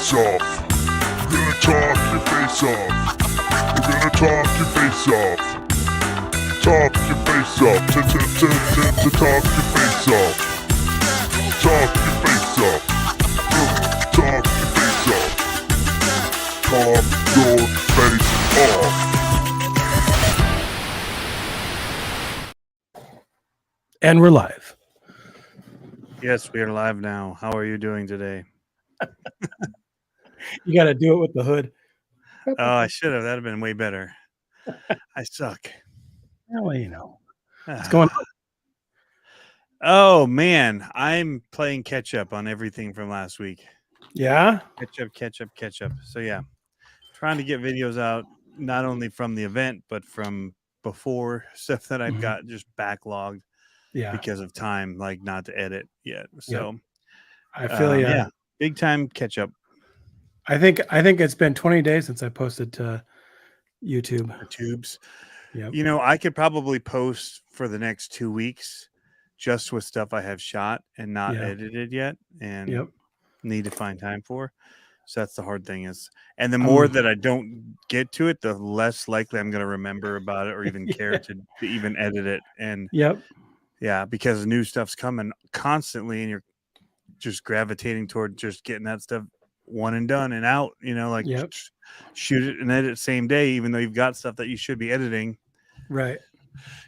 face off. We're gonna talk your face off. We're gonna talk your face off. Talk your face off. To talk your face off. Talk your face off. Talk your face off. Talk your face off. And we're live. Yes, we are live now. How are you doing today? You got to do it with the hood. Oh, I should have. That'd have been way better. I suck. Well, you know. What's going on? Oh, man. I'm playing catch up on everything from last week. Yeah? Catch up. So, yeah. Trying to get videos out, not only from the event, but from before, stuff that I've got just backlogged because of time, like not to edit yet. So, I feel yeah, big time catch up. I think it's been 20 days since I posted to YouTube. Tubes. Yep. You know, I could probably post for the next 2 weeks just with stuff I have shot and not edited yet and need to find time for. So that's the hard thing is, and the more that I don't get to it, the less likely I'm going to remember about it or even care to even edit it. And yeah, because new stuff's coming constantly and you're just gravitating toward just getting that stuff one and done and out, you know, like shoot it and edit same day, even though you've got stuff that you should be editing. Right.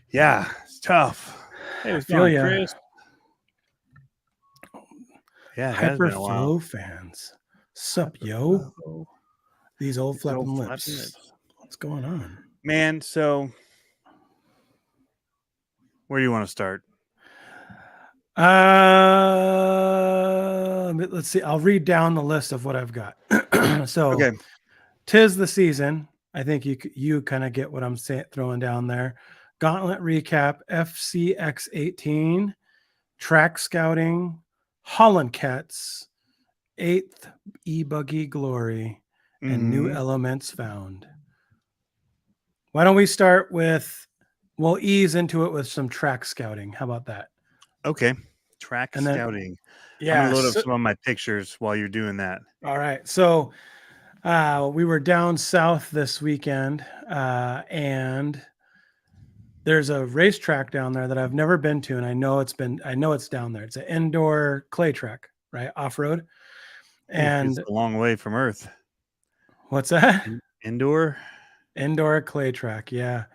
Yeah, it's tough. Hey, what's going on, Chris? Yeah, Hyperflow fans. Sup, yo? These old flapping lips. What's going on? Man, so where do you want to start? Let's see. I'll read down the list of what I've got. So, tis the season. I think you kind of get what I'm throwing down there. Gauntlet recap, FCX18, track scouting, Holland Cats, 8th e-buggy glory, and new elements found. Why don't we start with? We'll ease into it with some track scouting. How about that? Okay. Track scouting. Yeah. I'm going to load up some of my pictures while you're doing that. All right. So we were down south this weekend and there's a racetrack down there that I've never been to. And I know it's down there. It's an indoor clay track, right? Off-road. And it's a long way from Earth. What's that? Indoor clay track. Yeah.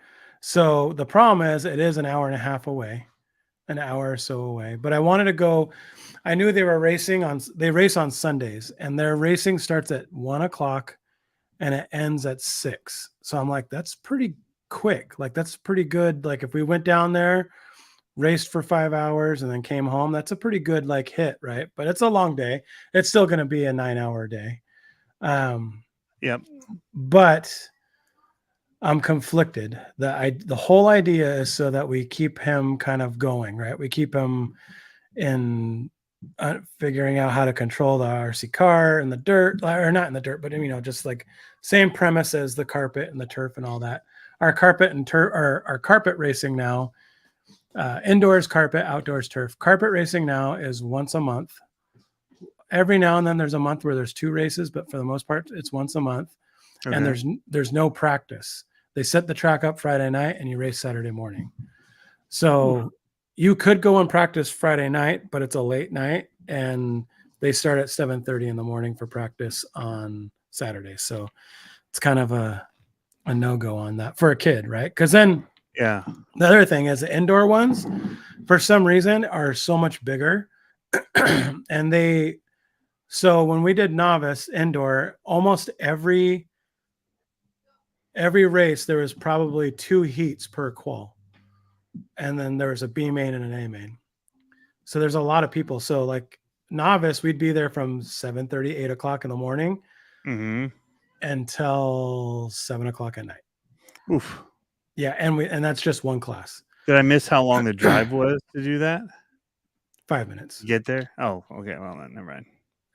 So the problem is it is an hour and a half away. An hour or so away, but I wanted to go. I knew they race on Sundays and their racing starts at 1:00 and it ends at 6. So I'm like, that's pretty quick. Like that's pretty good. Like if we went down there, raced for 5 hours and then came home, that's a pretty good like hit. Right. But it's a long day. It's still going to be a 9-hour day. But I'm conflicted. The whole idea is so that we keep him kind of going, right? We keep him in figuring out how to control the RC car in the dirt, or not in the dirt, but you know, just like same premise as the carpet and the turf and all that. Our carpet and turf, our carpet racing now, indoors carpet, outdoors turf. Carpet racing now is once a month. Every now and then there's a month where there's 2 races, but for the most part, it's once a month. Okay. And there's no practice. They set the track up Friday night and you race Saturday morning. So you could go and practice Friday night, but it's a late night and they start at 7:30 in the morning for practice on Saturday. So it's kind of a no-go on that for a kid, right? Because then the other thing is the indoor ones, for some reason, are so much bigger. And so when we did novice indoor, almost every race, there was probably 2 heats per qual. And then there was a B main and an A main. So there's a lot of people. So like novice, we'd be there from 7:30, 8:00 in the morning until 7:00 at night. Oof. Yeah. And that's just one class. Did I miss how long the drive was to do that? 5 minutes. Get there? Oh, okay. Well, then, never mind.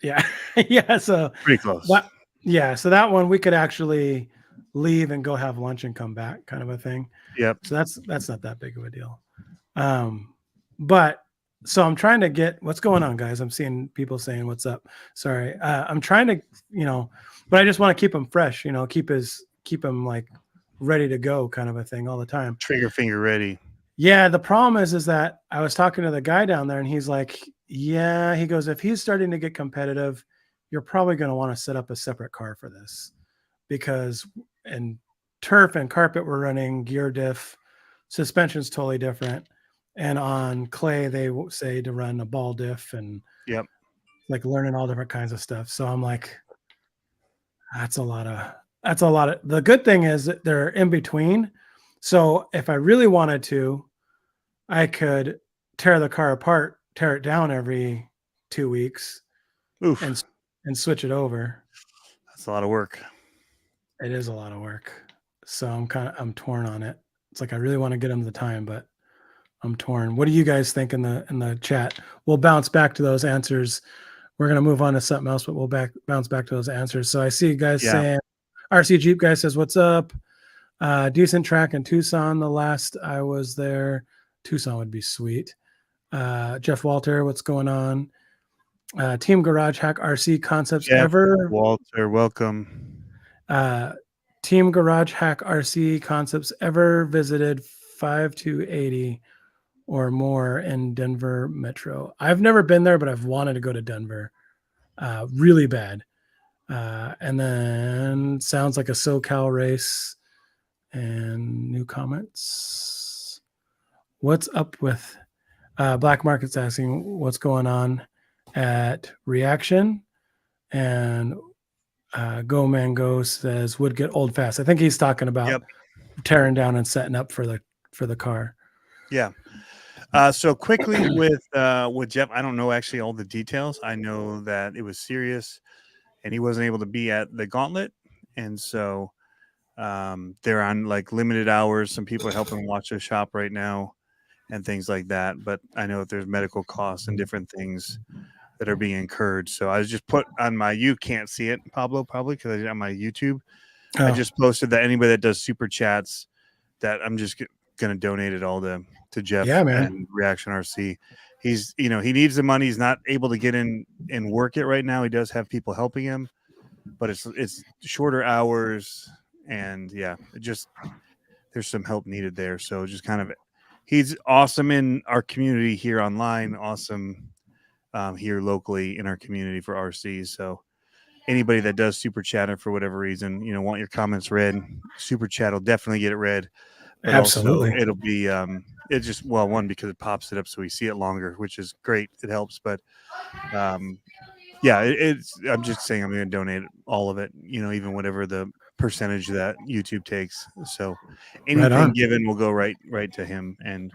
Yeah. Yeah. So pretty close. So that one we could actually leave and go have lunch and come back, kind of a thing. Yep. So that's not that big of a deal. But So I'm trying to get what's going on, guys. I'm seeing people saying what's up. Sorry. I'm trying to, but I just want to keep him fresh, keep him like ready to go kind of a thing all the time. Trigger finger ready. Yeah. The problem is that I was talking to the guy down there and he's like, yeah, he goes, if he's starting to get competitive, you're probably going to want to set up a separate car for this because in turf and carpet, we're running gear diff, suspension's totally different. And on clay, they say to run a ball diff and like learning all different kinds of stuff. So I'm like, that's a lot of, the good thing is that they're in between. So if I really wanted to, I could tear the car apart, tear it down every 2 weeks and switch it over. That's a lot of work. It is a lot of work. So I'm torn on it. It's like, I really want to get them the time, but I'm torn. What do you guys think in the chat? We'll bounce back to those answers. We're going to move on to something else, but we'll bounce back to those answers. So I see you guys saying, RC Jeep guy says, what's up? Decent track in Tucson. The last I was there, Tucson would be sweet. Jeff Walter, what's going on? Team Garage Hack RC Concepts ever. Walter, welcome. Team Garage Hack RC Concepts ever visited 5280 or more in Denver Metro? I've never been there, but I've wanted to go to Denver really bad. And then sounds like a SoCal race and new comments. What's up with Black Market's asking what's going on at Reaction, and Go Man Go says would get old fast. I think he's talking about tearing down and setting up for the car. Yeah. So quickly with Jeff, I don't know actually all the details. I know that it was serious and he wasn't able to be at the gauntlet. And so they're on like limited hours. Some people are helping watch the shop right now and things like that. But I know that there's medical costs and different things that are being incurred. So I was just put on my, you can't see it, Pablo, probably because I did on my YouTube. I just posted that anybody that does super chats, that I'm just going to donate it all to Jeff and Reaction RC. He's, he needs the money. He's not able to get in and work it right now. He does have people helping him, but it's shorter hours. And there's some help needed there. So just kind of, he's awesome in our community here online. Awesome here locally in our community for RCs. So anybody that does super chat for whatever reason, want your comments read, super chat will definitely get it read. But absolutely. Also, it'll be it's just one because it pops it up so we see it longer, which is great. It helps, but it's. I'm just saying I'm going to donate all of it. Even whatever the percentage that YouTube takes. So anything given will go right to him and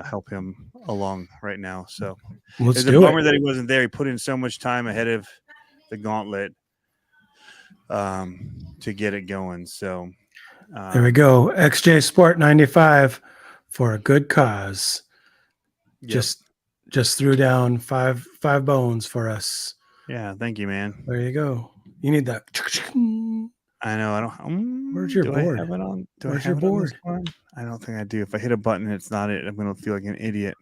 help him along right now. So it's a bummer that he wasn't there. He put in so much time ahead of the gauntlet to get it going. So. There we go. XJ Sport 95 for a good cause. Yep. Just threw down five bones for us. Yeah, thank you, man. There you go. You need that. I know. I don't. Where's your board? I have it on? Where's your board? I don't think I do. If I hit a button and it's not it, I'm gonna feel like an idiot.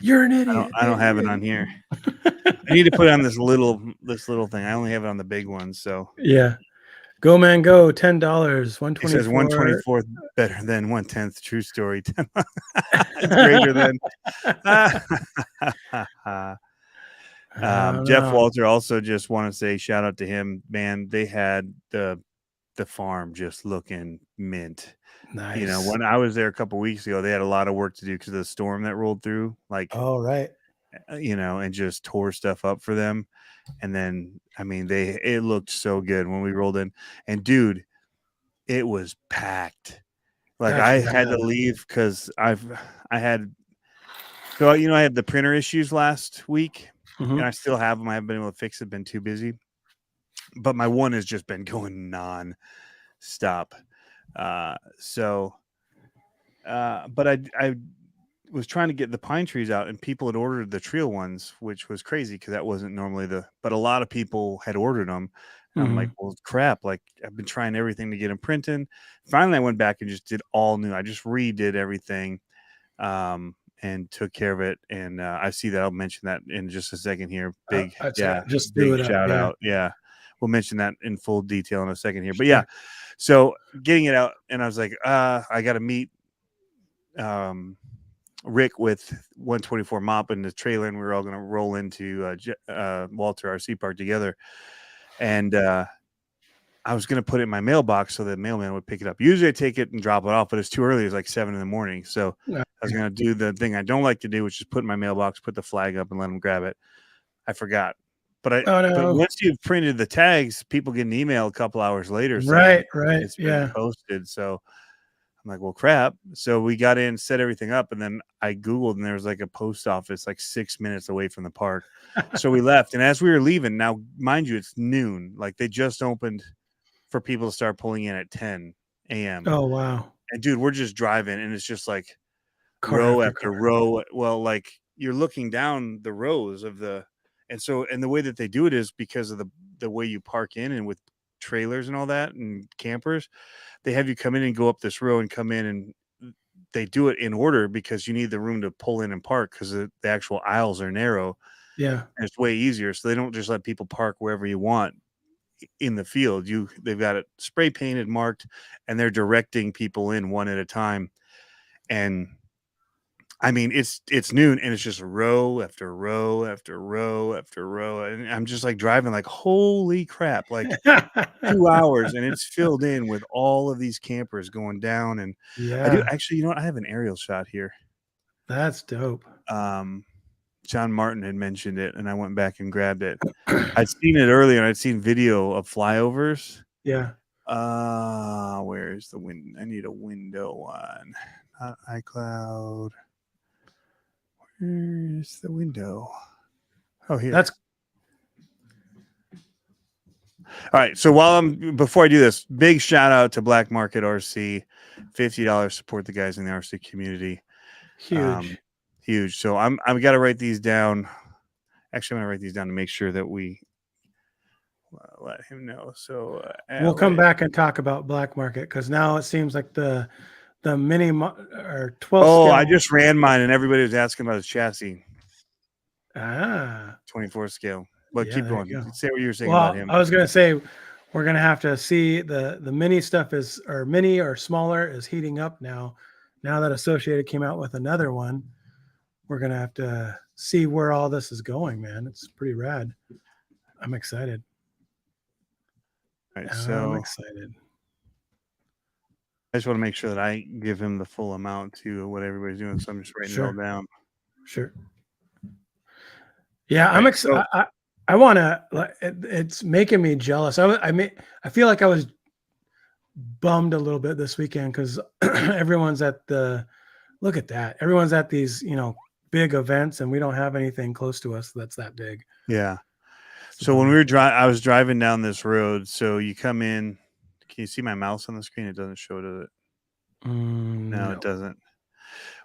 You're an idiot. I don't have it on here. I need to put it on this little thing. I only have it on the big one. So yeah. Go Man Go, $10, 124. It says 124th better than 1/10. True story. Greater than. Jeff Walter also just want to say shout out to him. Man, they had the farm just looking mint. Nice. When I was there a couple weeks ago, they had a lot of work to do because of the storm that rolled through. Like, right. And just tore stuff up for them. And then, it looked so good when we rolled in. And dude, it was packed. Like I had to leave because I had the printer issues last week, and I still have them. I haven't been able to fix it. Been too busy. But my one has just been going non-stop. But I was trying to get the pine trees out, and people had ordered the trail ones, which was crazy because that wasn't normally but a lot of people had ordered them. And I'm like, well, crap. Like I've been trying everything to get them printed. Finally, I went back and just did all new. I just redid everything. And and took care of it. And I see that. I'll mention that in just a second here. Big, just big do it shout up. out. Yeah. We'll mention that in full detail in a second here. But yeah, so getting it out, and I was like, I got to meet Rick with 124 Mop in the trailer, and we were all going to roll into Walter RC Park together. And I was going to put it in my mailbox so the mailman would pick it up. Usually I take it and drop it off, but it's too early. It's like 7 a.m. So I was going to do the thing I don't like to do, which is put in my mailbox, put the flag up, and let them grab it. I forgot. But but once you've printed the tags, people get an email a couple hours later saying it's been posted. So I'm like, well, crap. So we got in, set everything up, and then I Googled, and there was like a post office like 6 minutes away from the park. So we left. And as we were leaving, now, mind you, it's noon. Like they just opened for people to start pulling in at 10 a.m. Oh, wow. And dude, we're just driving, and it's just like row after row. Well, like you're looking down the rows of the, and the way that they do it is because of the way you park in, and with trailers and all that and campers, they have you come in and go up this row and come in, and they do it in order because you need the room to pull in and park because the actual aisles are narrow. Yeah. And it's way easier. So they don't just let people park wherever you want in the field. They've got it spray painted, marked, and they're directing people in one at a time. And I mean, it's noon, and it's just row after row after row after row, and I'm just like driving like, holy crap, like 2 hours, and it's filled in with all of these campers going down. And I do actually, you know what, I have an aerial shot here. That's dope. John Martin had mentioned it, and I went back and grabbed it. I'd seen it earlier, and I'd seen video of flyovers. Yeah. Where's the window? I need a window one, not iCloud. Where's the window? Oh, here. All right. So before I do this, big shout out to Black Market RC, $50. Support the guys in the RC community. Huge. So I've got to write these down. Actually, I'm going to write these down to make sure that we let him know. So we'll come back and talk about Black Market, because now it seems like the mini or 12. Oh, scale. I just ran mine, and everybody was asking about his chassis. 24 scale. But keep going. Say what you were saying about him. I was going to say we're going to have to see the mini stuff mini or smaller is heating up now. Now that Associated came out with another one, we're going to have to see where all this is going, man. It's pretty rad. I'm excited. All right, so I'm excited. I just want to make sure that I give him the full amount to what everybody's doing. So I'm just writing it all down. Sure. Yeah, I'm excited. I want to. It's making me jealous. I feel like I was bummed a little bit this weekend because everyone's at look at that. Everyone's at these, big events, and we don't have anything close to us that's that big. Yeah. So when we were I was driving down this road. So you come in. Can you see my mouse on the screen? It doesn't show, does it? No, it doesn't.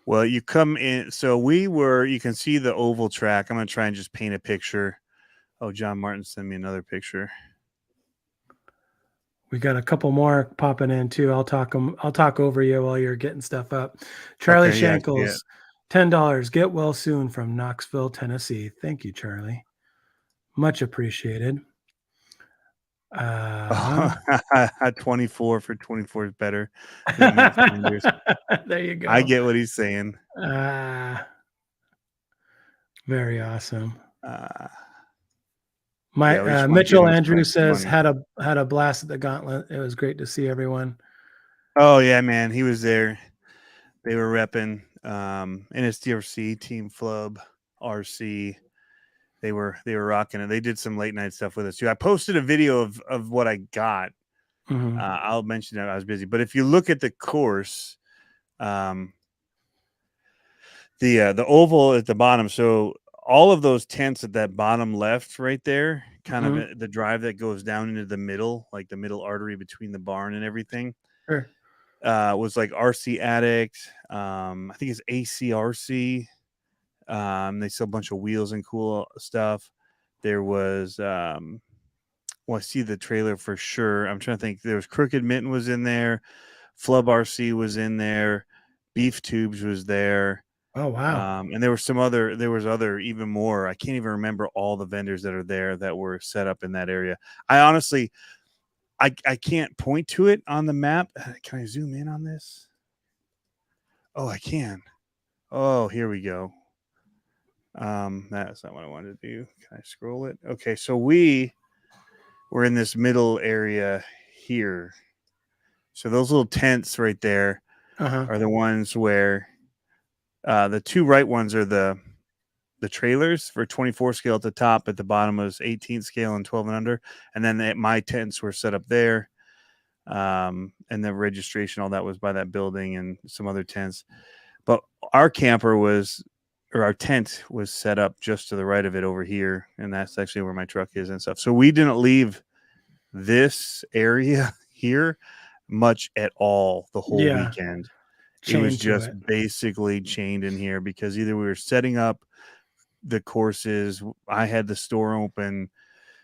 Well, you come in. So you can see the oval track. I'm going to try and just paint a picture. Oh, John Martin sent me another picture. We got a couple more popping in too. I'll talk over you while you're getting stuff up. Charlie Shankles, $10. Get well soon from Knoxville, Tennessee. Thank you, Charlie. Much appreciated. 24 for 24 is better than there you go. I get what he's saying. Very awesome. Mitchell Andrews says had a blast at the Gauntlet. It was great to see everyone. Oh yeah, man, he was there. They were repping NSDRC Team Flub RC. They were rocking it. They did some late night stuff with us too. I posted a video of what I got. Mm-hmm. I'll mention that I was busy, but if you look at the course, the oval at the bottom. So all of those tents at that bottom left, right there, kind of the drive that goes down into the middle, like the middle artery between the barn and everything. Sure. Was like RC Addict. I think it's ACRC. They sell a bunch of wheels and cool stuff. There was, I see the trailer for sure. I'm trying to think. There was Crooked Mitten was in there. Flub RC was in there. Beef Tubes was there. Oh, wow. And there was other even more. I can't even remember all the vendors that are there that were set up in that area. I honestly, I can't point to it on the map. Can I zoom in on this? Oh, I can. Oh, here we go. That's not what I wanted to do. Can I scroll it? Okay, so we were in this middle area here. So those little tents right there are the ones where the two right ones are the trailers for 24 scale at the top. At the bottom was 18 scale and 12 and under. And then my tents were set up there. And the registration, all that was by that building and some other tents. But our our tent was set up just to the right of it over here. And that's actually where my truck is and stuff. So we didn't leave this area here much at all the whole weekend. It was just basically chained in here because either we were setting up the courses, I had the store open,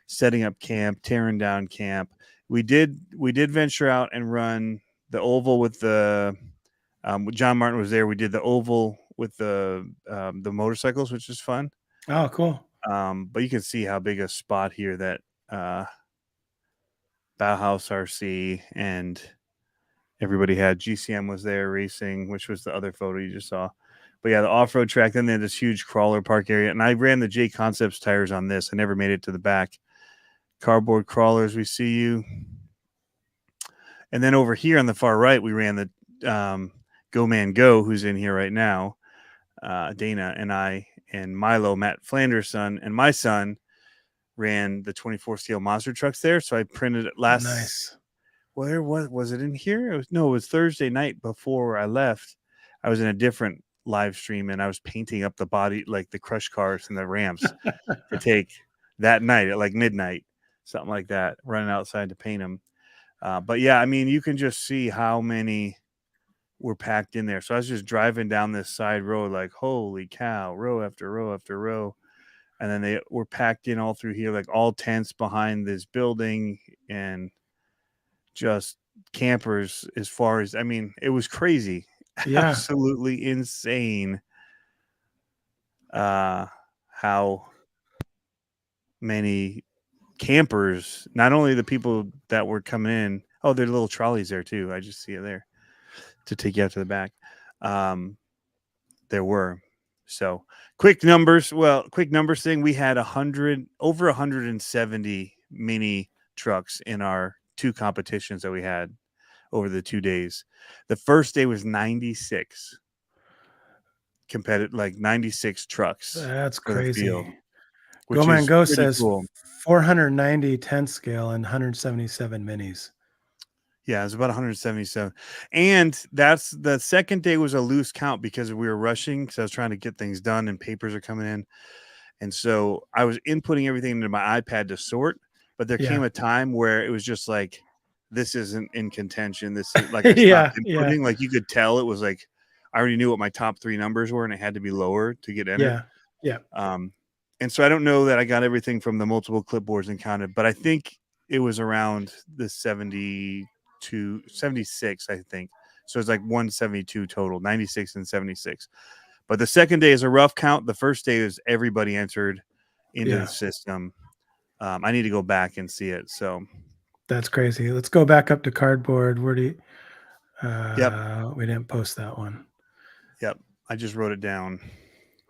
setting up camp, tearing down camp. We did venture out and run the oval with the John Martin was there. We did the oval with the motorcycles, which is fun. Oh, cool. But you can see how big a spot here that Bauhaus RC and everybody had. GCM was there racing, which was the other photo you just saw. But yeah, the off-road track, then they had this huge crawler park area. And I ran the J Concepts tires on this. I never made it to the back. Cardboard crawlers, we see you. And then over here on the far right, we ran the Go Man Go, who's in here right now. Dana and I and Milo, Matt Flanders' son, and my son ran the 24 scale monster trucks there. So I printed it last. Nice. Where was it in here? It was Thursday night before I left. I was in a different live stream and I was painting up the body, like the crush cars and the ramps to take that night at like midnight, something like that, running outside to paint them. But yeah, I mean, you can just see how many were packed in there. So I was just driving down this side road, like, holy cow, row after row after row. And then they were packed in all through here, like all tents behind this building and just campers as far as, I mean, it was crazy. Yeah. Absolutely insane. How many campers, not only the people that were coming in, oh, there are little trolleys there too. I just see it there to take you out to the back. There were. So quick numbers thing. We had over 170 mini trucks in our two competitions that we had over the 2 days. The first day was 96 competitive, like 96 trucks. That's crazy. Go Man Go says cool. 490 10 scale and 177 minis. Yeah, it was about 177. And that's the second day was a loose count because we were rushing because I was trying to get things done and papers are coming in. And so I was inputting everything into my iPad to sort, but there came a time where it was just like, this isn't in contention. This is like, inputting. Like you could tell it was like, I already knew what my top 3 numbers were and it had to be lower to get entered. Yeah. And so I don't know that I got everything from the multiple clipboards and counted, but I think it was around the 76, I think. So it's like 172 total, 96 and 76. But the second day is a rough count. The first day is everybody entered into the system. I need to go back and see it. So that's crazy. Let's go back up to cardboard. Where do you? We didn't post that one. Yep, I just wrote it down.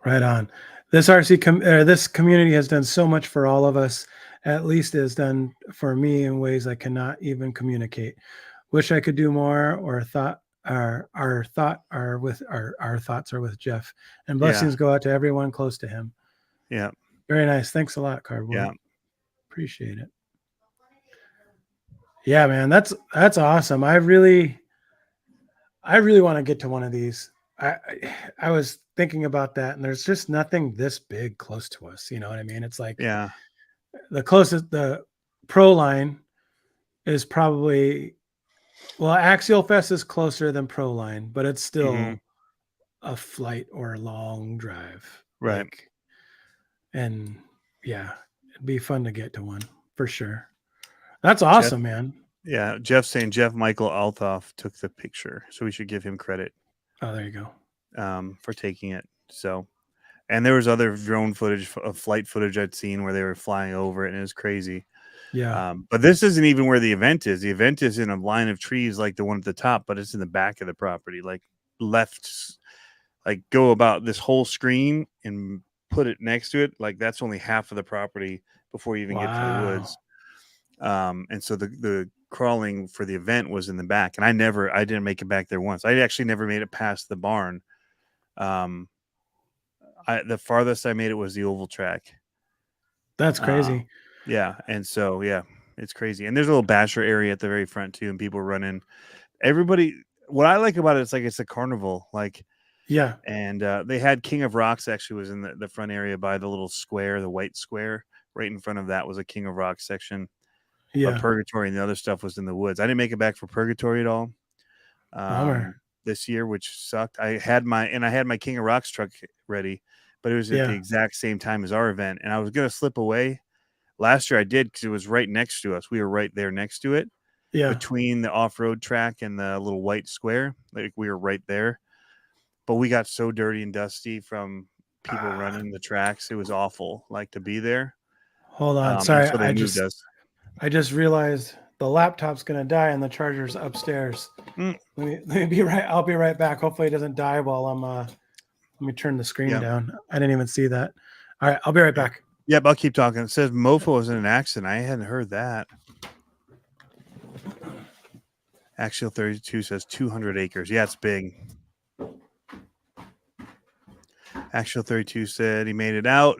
Right on. This this community has done so much for all of us. At least it has done for me in ways I cannot even communicate. Wish I could do more. Or our thoughts are with Jeff. And blessings go out to everyone close to him. Yeah. Very nice. Thanks a lot, Cardboard. Yeah. Appreciate it. Yeah, man, that's awesome. I really want to get to one of these. I was thinking about that, and there's just nothing this big close to us. You know what I mean? It's like the closest, the Pro Line is probably, well, Axial Fest is closer than Pro Line, but it's still a flight or a long drive. Right. Like, and yeah, it'd be fun to get to one for sure. That's awesome, man. Yeah. Jeff's saying Jeff Michael Althoff took the picture, so we should give him credit. Oh, there you go. For taking it. So, and there was other drone footage of flight footage I'd seen where they were flying over it, and it was crazy. Yeah. But this isn't even where the event is. The event is in a line of trees like the one at the top, but it's in the back of the property, like left, like go about this whole screen and put it next to it. Like that's only half of the property before you even get to the woods. And so the crawling for the event was in the back, and I didn't make it back there once. I actually never made it past the barn. The farthest I made it was the oval track. That's crazy. Yeah. And so, yeah, it's crazy. And there's a little basher area at the very front too. And people running, everybody, what I like about it, it's like, it's a carnival. Like, yeah. And they had King of Rocks actually was in the front area by the little square, the white square. Right in front of that was a King of Rocks section. Yeah. But Purgatory and the other stuff was in the woods. I didn't make it back for Purgatory at all. This year, which sucked. I had my King of Rocks truck ready, but it was at the exact same time as our event, and I was gonna slip away. Last year I did because it was right next to us. We were right there next to it, between the off-road track and the little white square. Like we were right there, but we got so dirty and dusty from people running the tracks. It was awful, like to be there. Hold on, sorry, so they moved us. I just realized the laptop's gonna die and the charger's upstairs. Let me be right. I'll be right back. Hopefully it doesn't die while I'm let me turn the screen down. I didn't even see that. All right, I'll be right back. Yep, I'll keep talking. It says Mofo was in an accident. I hadn't heard that. Axial 32 says 200 acres. Yeah, it's big. Axial 32 said he made it out.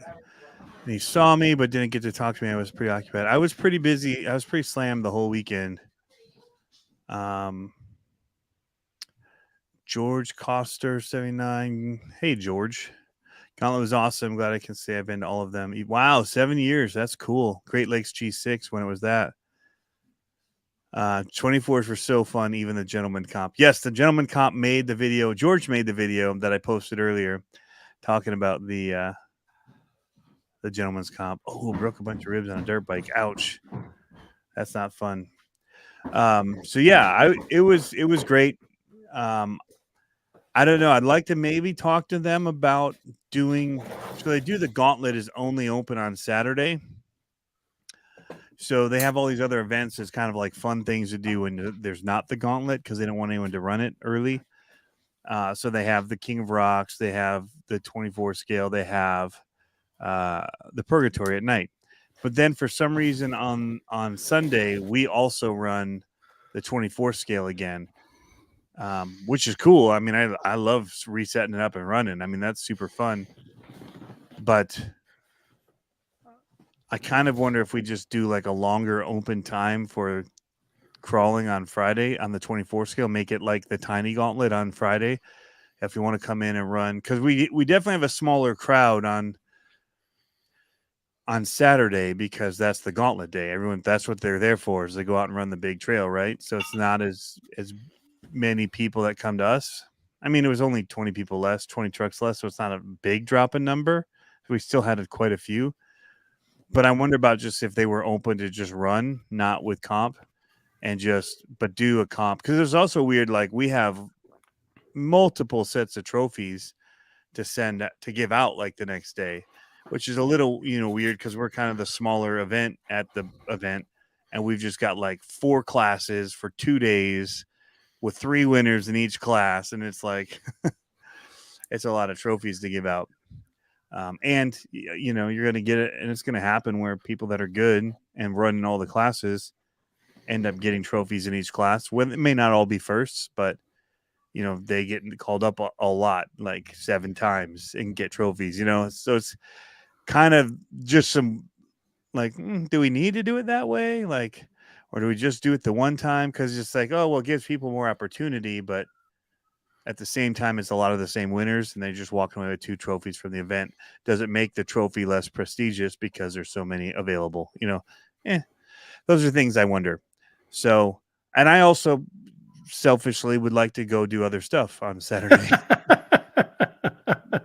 And he saw me, but didn't get to talk to me. I was preoccupied. I was pretty busy. I was pretty slammed the whole weekend. George Coster 79. Hey, George. Gauntlet was awesome. Glad I can say I've been to all of them. Wow, 7 years. That's cool. Great Lakes G6 when it was that. 24s were so fun, even the Gentleman Comp. Yes, the Gentleman Comp made the video. George made the video that I posted earlier talking about the Gentleman's Comp. Oh, broke a bunch of ribs on a dirt bike. Ouch. That's not fun. So yeah, it was great. I don't know. I'd like to maybe talk to them about doing. So they do the Gauntlet is only open on Saturday. So they have all these other events as kind of like fun things to do when there's not the Gauntlet because they don't want anyone to run it early. So they have the King of Rocks, they have the 24 scale, they have the Purgatory at night. But then for some reason on Sunday, we also run the 24 scale again, which is cool. I mean, I love resetting it up and running. I mean, that's super fun. But I kind of wonder if we just do like a longer open time for crawling on Friday on the 24 scale, make it like the tiny Gauntlet on Friday. If you want to come in and run, because we definitely have a smaller crowd on Saturday because that's the Gauntlet day. Everyone, that's what they're there for, is they go out and run the big trail, right? So it's not as many people that come to us. I mean, it was only 20 people less, 20 trucks less, so it's not a big drop in number. We still had quite a few. But I wonder about just if they were open to just run, not with comp, but do a comp. Because there's also weird, like we have multiple sets of trophies to give out like the next day, which is a little, weird because we're kind of the smaller event at the event. And we've just got like 4 classes for 2 days with 3 winners in each class. And it's like, it's a lot of trophies to give out. And you're going to get it, and it's going to happen where people that are good and running all the classes end up getting trophies in each class. When it may not all be firsts, but they get called up a lot, like 7 times, and get trophies. So it's kind of just some like, do we need to do it that way? Like, or do we just do it the one time? Because it's like, oh well, it gives people more opportunity, but at the same time, it's a lot of the same winners, and they just walk away with 2 trophies from the event. Does it make the trophy less prestigious because there's so many available? Those are things I wonder. So, and I also selfishly would like to go do other stuff on Saturday.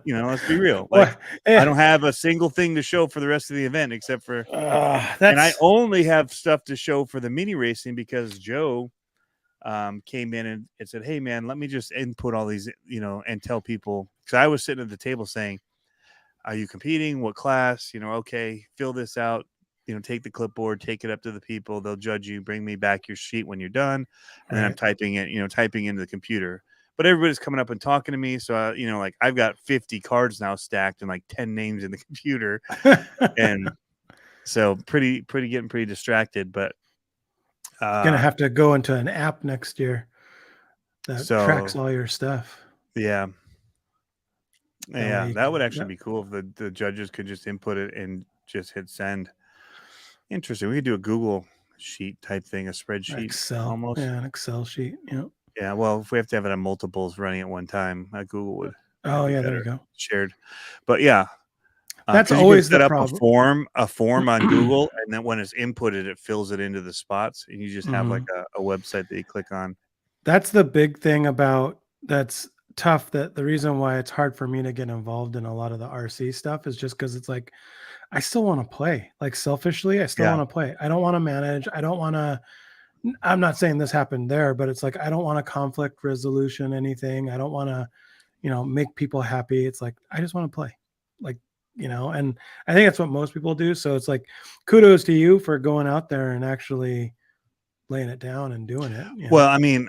Let's be real. Like, I don't have a single thing to show for the rest of the event except for, and I only have stuff to show for the mini racing because Joe came in and said, hey man, let me just input all these, and tell people, because I was sitting at the table saying, "Are you competing? What class? Okay, fill this out. Take the clipboard, take it up to the people. They'll judge you. Bring me back your sheet when you're done." And then I'm typing it, typing into the computer. But everybody's coming up and talking to me. So, like I've got 50 cards now stacked and like 10 names in the computer. And so getting pretty distracted. But gonna have to go into an app next year that tracks all your stuff. Yeah. That would actually be cool if the judges could just input it and just hit send. Interesting. We could do a Google sheet type thing, a spreadsheet. Excel. Almost. Yeah, an Excel sheet. Yeah. Yeah. Well, if we have to have it on multiples running at one time, Google would. Oh, yeah. There you go. Shared. But yeah. That's always the problem. A form on Google, and then when it's inputted, it fills it into the spots, and you just have like a website that you click on. That's the big thing that's tough. That the reason why it's hard for me to get involved in a lot of the RC stuff is just because it's like, I still want to play. Like selfishly, I still want to play. I don't want to manage. I don't want to. I'm not saying this happened there, but it's like I don't want to conflict resolution anything. I don't want to, make people happy. It's like I just want to play, like. And I think that's what most people do. So it's like, kudos to you for going out there and actually laying it down and doing it. Well, I mean,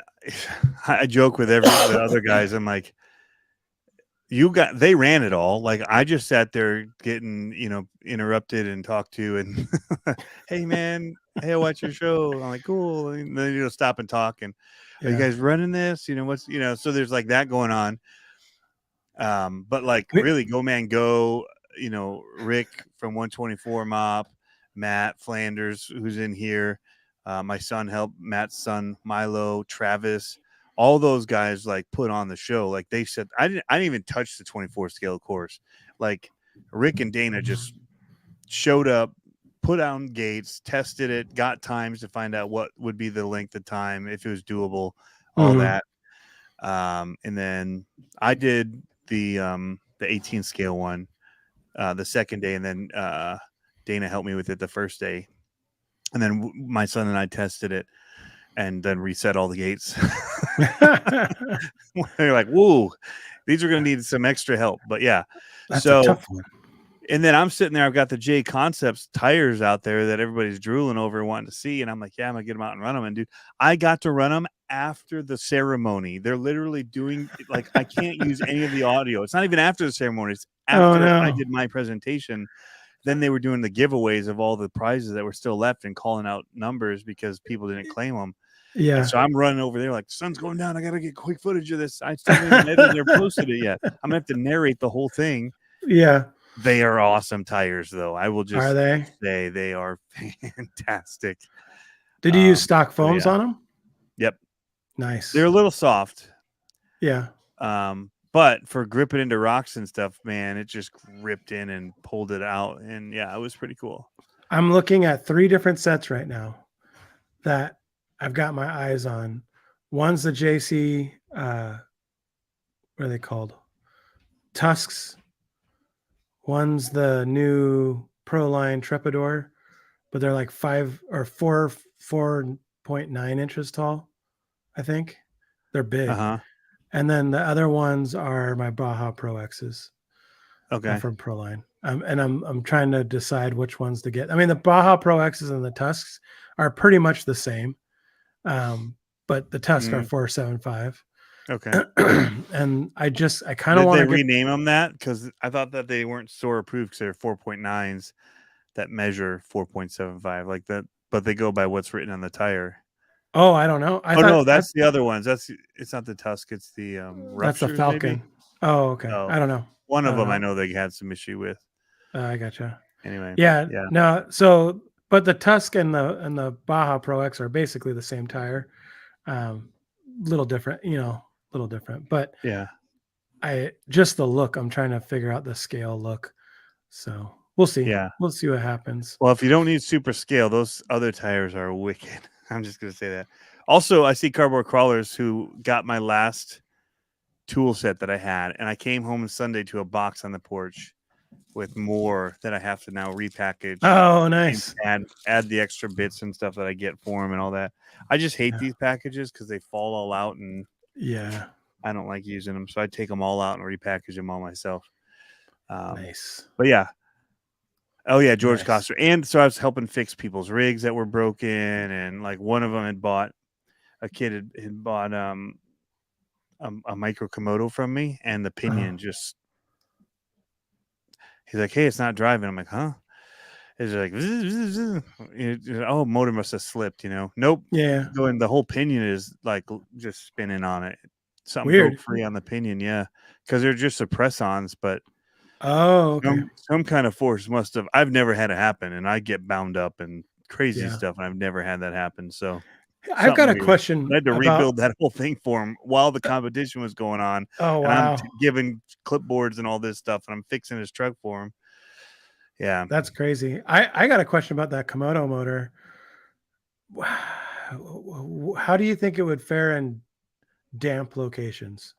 I joke with the other guys. I'm like, they ran it all. Like I just sat there getting, interrupted and talked to and hey man, hey, I watch your show. I'm like, cool. And then, stop and talk. And are you guys running this? So there's like that going on. But like really go man, go, Rick from 124 Mop, Matt Flanders, who's in here. My son helped, Matt's son, Milo, Travis, all those guys like put on the show. Like they said, I didn't even touch the 24 scale course. Like Rick and Dana just showed up, put on gates, tested it, got times to find out what would be the length of time, if it was doable, all that. And then I did the 18 scale one the second day, and then Dana helped me with it the first day, and then my son and I tested it and then reset all the gates. They're like, whoa, these are going to need some extra help. But yeah, that's a tough one. And then I'm sitting there, I've got the J Concepts tires out there that everybody's drooling over and wanting to see. And I'm like, yeah, I'm going to get them out and run them. And dude, I got to run them after the ceremony. They're literally doing like, I can't use any of the audio. It's not even after the ceremony. It's after I did my presentation. Then they were doing the giveaways of all the prizes that were still left and calling out numbers because people didn't claim them. Yeah. And so I'm running over there like, the sun's going down. I got to get quick footage of this. I still haven't edited or posted it yet. I'm going to have to narrate the whole thing. Yeah. They are awesome tires, though. I will just say they are fantastic. Did you use stock foams on them? Yep. Nice. They're a little soft. Yeah. But for gripping into rocks and stuff, man, it just gripped in and pulled it out. And yeah, it was pretty cool. I'm looking at 3 different sets right now that I've got my eyes on. One's the JC, what are they called? Tusks. One's the new Proline Trepador, but they're like 4.9 inches tall, I think. They're big. And then the other ones are my Baja Pro X's. Okay. From Proline. And I'm trying to decide which ones to get. I mean, the Baja Pro X's and the Tusks are pretty much the same. But the Tusks are 4.75. Okay. And I kind of want to rename them that, because I thought that they weren't store approved because they're 4.9s that measure 4.75 like that, but they go by what's written on the tire. Oh, I don't know. No, that's the other ones. It's not the Tusk. It's the that's the Falcon. Maybe? Oh, okay. Oh, I don't know. One of them I know they had some issue with. I gotcha. Anyway. Yeah. No. So, but the Tusk and the Baja Pro X are basically the same tire. Little different, little different, but yeah, just the look, I'm trying to figure out the scale look. So we'll see. Yeah. We'll see what happens. Well, if you don't need super scale, those other tires are wicked. I'm just going to say that. Also, I see Cardboard Crawlers who got my last tool set that I had, and I came home Sunday to a box on the porch with more that I have to now repackage. Oh, nice. And add the extra bits and stuff that I get for them and all that. I just hate these packages because they fall all out and I don't like using them, so I take them all out and repackage them all myself. Nice. But yeah. Oh yeah, George Nice. Coster. And so I was helping fix people's rigs that were broken, and like one of them had bought a kid had bought a micro Komodo from me, and the pinion just he's like, hey, it's not driving. I'm like, huh? It's like oh, motor must have slipped, Nope. Yeah. Going the whole pinion is like just spinning on it. Something Weird. broke free on the pinion, yeah. Because they're just suppress-ons, but okay. some kind of force must have. I've never had it happen, and I get bound up and crazy Yeah. stuff, and I've never had that happen. So I've got a weird. question. I had to about... rebuild that whole thing for him while the competition was going on. Oh wow! And I'm giving clipboards and all this stuff, and I'm fixing his truck for him. Yeah, that's crazy. I got a question about that Komodo motor. How do you think it would fare in damp locations?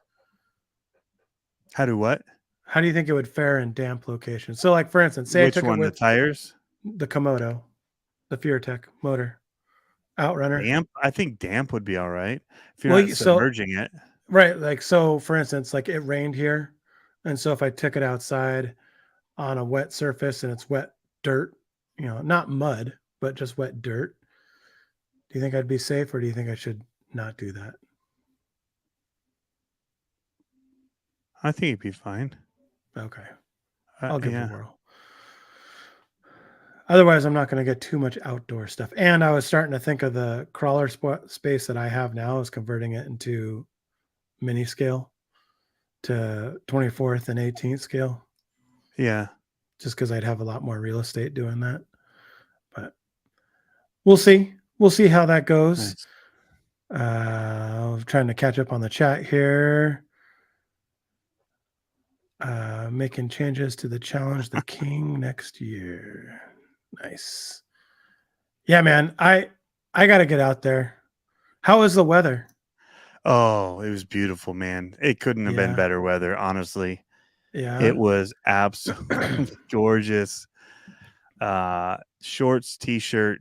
How do what? How do you think it would fare in damp locations? So, like for instance, say which I took one? it with The tires, the Komodo, the FearTech motor, Outrunner. Damp. I think damp would be all right if you're not submerging it. Right, like so. For instance, like it rained here, and so if I took it outside on a wet surface and it's wet dirt, not mud, but just wet dirt. Do you think I'd be safe, or do you think I should not do that? I think it'd be fine. Okay. I'll give it yeah. a whirl. Otherwise, I'm not going to get too much outdoor stuff. And I was starting to think of the crawler space that I have now is converting it into mini scale to 24th and 18th scale. Yeah. Just because I'd have a lot more real estate doing that. But we'll see. We'll see how that goes. Nice. I'm trying to catch up on the chat here. Making changes to the challenge the king next year. Nice. Yeah, man. I got to get out there. How is the weather? Oh, it was beautiful, man. It couldn't have been better weather, honestly. Yeah. It was absolutely gorgeous. Shorts, t-shirt,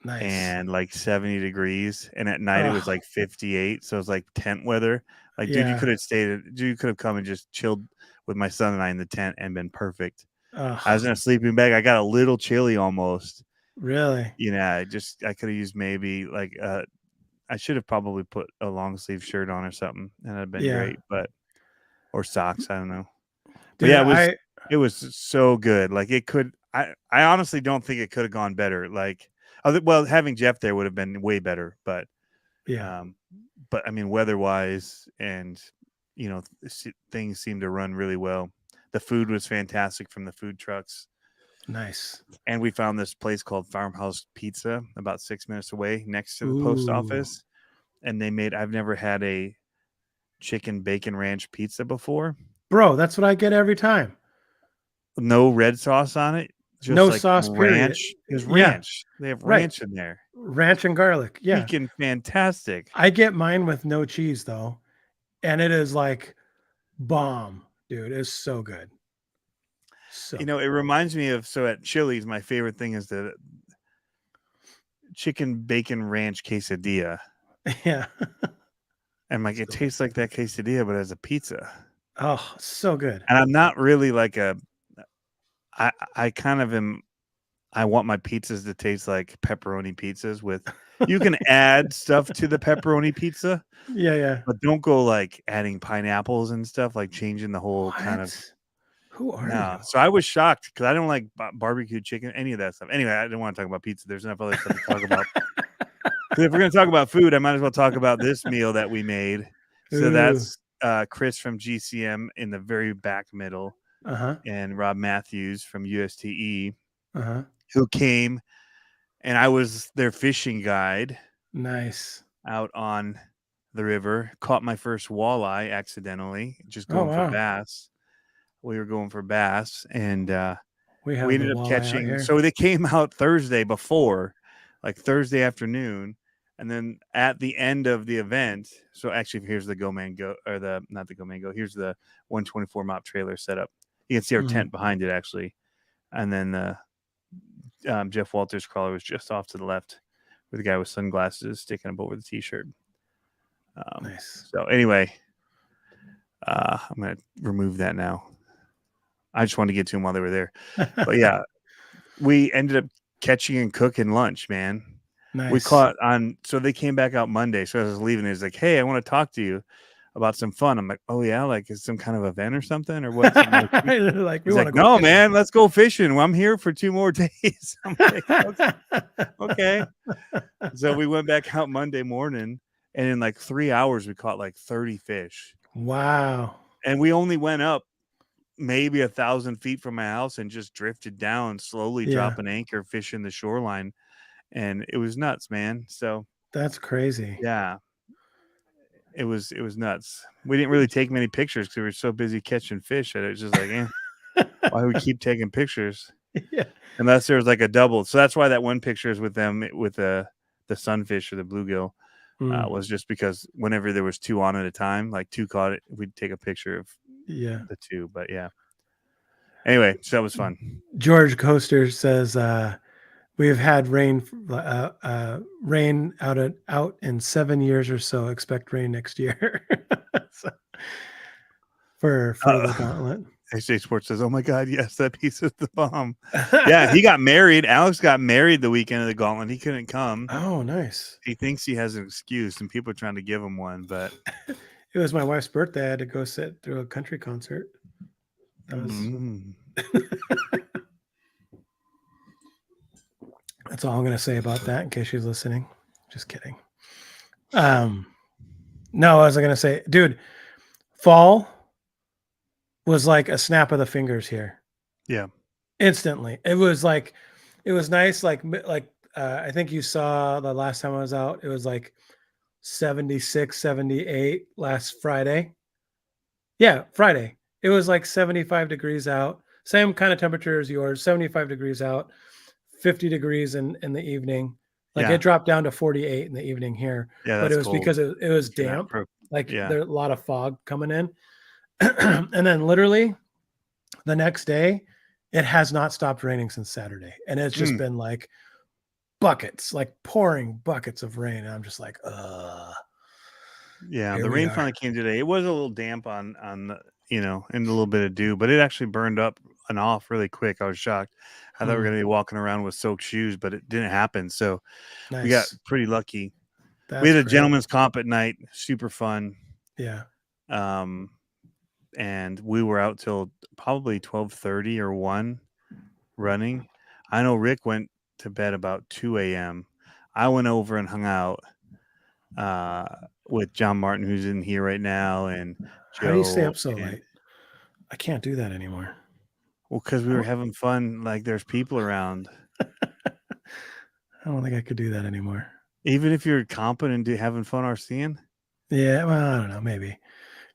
nice. And like 70 degrees. And at night it was like 58. So it was like tent weather. Like, dude, you could have come and just chilled with my son and I in the tent and been perfect. I was in a sleeping bag. I got a little chilly almost. Really? I could have used maybe like I should have probably put a long sleeve shirt on or something, and it'd have been great. Or socks, I don't know. Dude, but it was so good. Like it could. I honestly don't think it could have gone better. Like, well, having Jeff there would have been way better. But but I mean, weather wise, and things seemed to run really well. The food was fantastic from the food trucks. Nice. And we found this place called Farmhouse Pizza about 6 minutes away next to the post office. And I've never had a chicken bacon ranch pizza before. Bro, that's what I get every time. No red sauce on it. Just no like sauce, ranch. Period. There's ranch. They have ranch in there. Ranch and garlic. Yeah. Freaking fantastic. I get mine with no cheese though. And it is like bomb, dude. It's so good. So it reminds me of at Chili's, my favorite thing is the chicken bacon ranch quesadilla. Yeah. And like it tastes like that quesadilla, but as a pizza. Oh, so good. And I'm not really like I kind of am. I want my pizzas to taste like pepperoni pizzas you can add stuff to the pepperoni pizza. Yeah. But don't go like adding pineapples and stuff, like changing the whole kind of. Who are you? So I was shocked because I don't like barbecue chicken, any of that stuff. Anyway, I didn't want to talk about pizza. There's enough other stuff to talk about. If we're going to talk about food, I might as well talk about this meal that we made. So that's Chris from GCM in the very back middle. And Rob Matthews from USTE, who came, and I was their fishing guide. Nice. Out on the river, caught my first walleye accidentally, just going for bass. We were going for bass, and we ended up catching. So they came out Thursday before, like Thursday afternoon, and then at the end of the event. So actually, here's the Go Man Go, or not the Go Man Go. Here's the 124 mop trailer setup. You can see our tent behind it, actually. And then the Jeff Walters crawler was just off to the left with the guy with sunglasses sticking up over the T-shirt. Nice. So anyway, I'm gonna remove that now. I just wanted to get to them while they were there. But yeah, we ended up catching and cooking lunch, man. Nice. We caught on, so they came back out Monday. So as I was leaving, he's like, "Hey, I want to talk to you about some fun." I'm like, "Oh yeah, like it's some kind of event or something or what?" Something like, he's like, "No, man, let's go fishing. Well, I'm here for 2 more days." I'm like, okay. So we went back out Monday morning, and in like 3 hours, we caught like 30 fish. Wow. And we only went up maybe 1,000 feet from my house and just drifted down, slowly dropping anchor, fishing the shoreline. And it was nuts, man. So that's crazy. Yeah. It was nuts. We didn't really take many pictures because we were so busy catching fish that it was just like, why do we keep taking pictures? Yeah. Unless there was like a double. So that's why that one picture is with them with the sunfish or the bluegill was just because whenever there was 2 on at a time, like 2 caught it, we'd take a picture of the 2. But yeah. Anyway, so that was fun. George Coaster says we've had rain out in 7 years or so. Expect rain next year. So, for the gauntlet. HJ Sports says, "Oh my God, yes, that piece is the bomb." Yeah, he got married. Alex got married the weekend of the gauntlet. He couldn't come. Oh, nice. He thinks he has an excuse, and people are trying to give him one. But it was my wife's birthday. I had to go sit through a country concert. That was. That's all I'm going to say about that in case she's listening. Just kidding. No, I was going to say, dude, fall was like a snap of the fingers here. Yeah. Instantly. It was nice. Like I think you saw the last time I was out, it was like 76, 78 last Friday. Yeah, Friday. It was like 75 degrees out. Same kind of temperature as yours, 75 degrees out, 50 degrees in the evening. Like it dropped down to 48 in the evening here. Yeah, but it was cold. because it was damp. There's a lot of fog coming in. And then literally the next day, it has not stopped raining since Saturday. And it's just been like buckets, like pouring buckets of rain. And I'm just like, yeah, the rain finally came today. It was a little damp on the, and a little bit of dew, but it actually burned up and off really quick. I was shocked. I thought we were going to be walking around with soaked shoes, but it didn't happen. So we got pretty lucky. We had a gentleman's comp at night. Super fun. Yeah. And we were out till probably 12:30 or 1 running. I know Rick went to bed about 2 a.m. I went over and hung out with John Martin, who's in here right now, and Joe. How do you stay up so late? I can't do that anymore. Well, because we were having fun. Like there's people around. I don't think I could do that anymore. Even if you're competent and having fun RCing? Yeah, well, I don't know, maybe.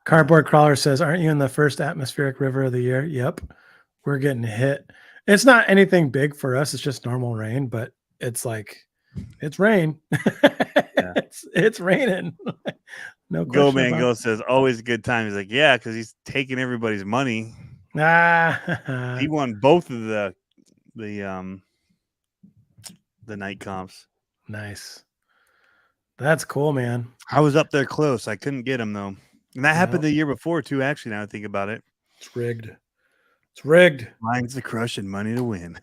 Cardboard Crawler says, aren't you in the first atmospheric river of the year? Yep. We're getting hit. It's not anything big for us. It's just normal rain, but it's like, it's rain. Yeah. It's raining. No question. Go Man Go says, always a good time. He's like, yeah, because he's taking everybody's money. He won both of the night comps. Nice. That's cool, man. I was up there close. I couldn't get him though. And that happened the year before too, actually, now I think about it. It's rigged. It's rigged. Mine's the crush and money to win.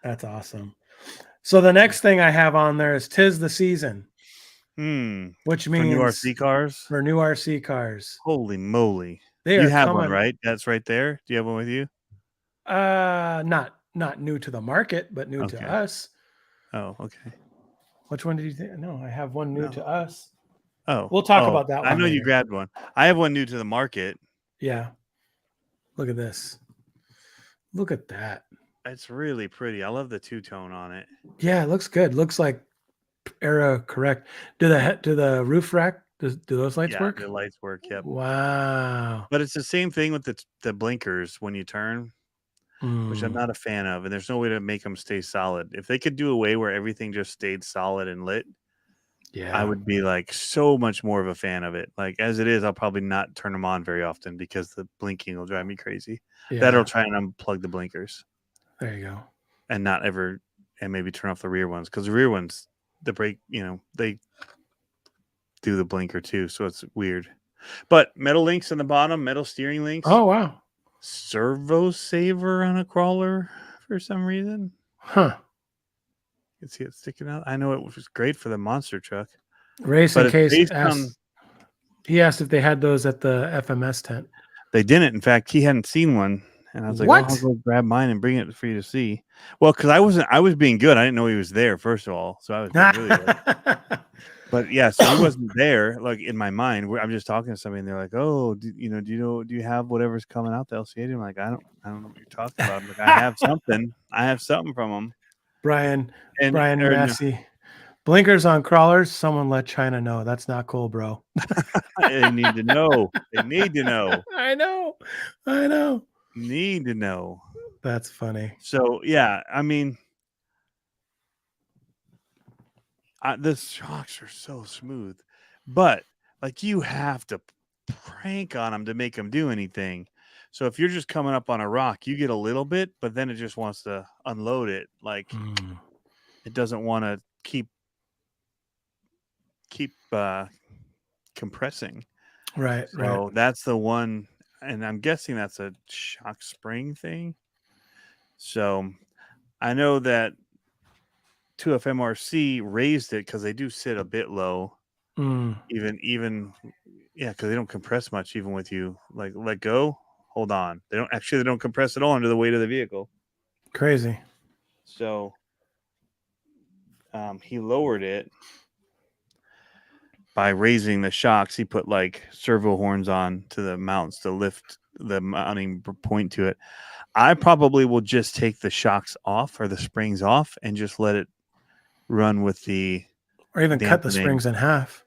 That's awesome. So the next thing I have on there is 'Tis the Season. Which means for new RC cars? For new RC cars. Holy moly. You have one, right? That's right there. Do you have one with you? Not new to the market, but new to us. Oh, okay. Which one did you think? No, I have one new to us. Oh, we'll talk about that one. I know later. You grabbed one. I have one new to the market. Yeah. Look at this. Look at that. It's really pretty. I love the two-tone on it. Yeah, it looks good. Looks like era correct. Do the roof rack? Do those lights work? The lights work. Yep. Wow. But it's the same thing with the blinkers when you turn, which I'm not a fan of. And there's no way to make them stay solid. If they could do a way where everything just stayed solid and lit, I would be like so much more of a fan of it. Like as it is, I'll probably not turn them on very often because the blinking will drive me crazy. That'll try and unplug the blinkers. There you go. And not ever, and maybe turn off the rear ones because the rear ones, the brake, they do the blinker too. So it's weird. But metal links on the bottom, metal steering links. Oh wow. Servo saver on a crawler for some reason. Huh. You can see it sticking out. I know it was great for the monster truck. Racing Case based asked, he asked if they had those at the FMS tent. They didn't. In fact, he hadn't seen one. And I was like, What? oh, I'll go grab mine and bring it for you to see. Well, because I was being good. I didn't know he was there, first of all. So I was being really good. But yeah, so he wasn't there, like in my mind. I'm just talking to somebody and they're like, oh, do you have whatever's coming out the LCA? I'm like, I don't know what you're talking about. I'm like, I have something. I have something from him. Brian Massey. Blinkers on crawlers. Someone let China know. That's not cool, bro. They need to know. They need to know. I know. Need to know. That's funny. So yeah, I mean, the shocks are so smooth, but like you have to crank on them to make them do anything. So if you're just coming up on a rock, you get a little bit, but then it just wants to unload it. Like it doesn't want to keep compressing. Right. So that's the one, and I'm guessing that's a shock spring thing. So I know that 2FMRC raised it because they do sit a bit low. Even because they don't compress much even with you like let go, hold on. They don't compress at all under the weight of the vehicle. Crazy. So he lowered it by raising the shocks. He put like servo horns on to the mounts to lift the mounting point to it. I probably will just take the shocks off or the springs off and just let it run with the, or even cut the springs in half.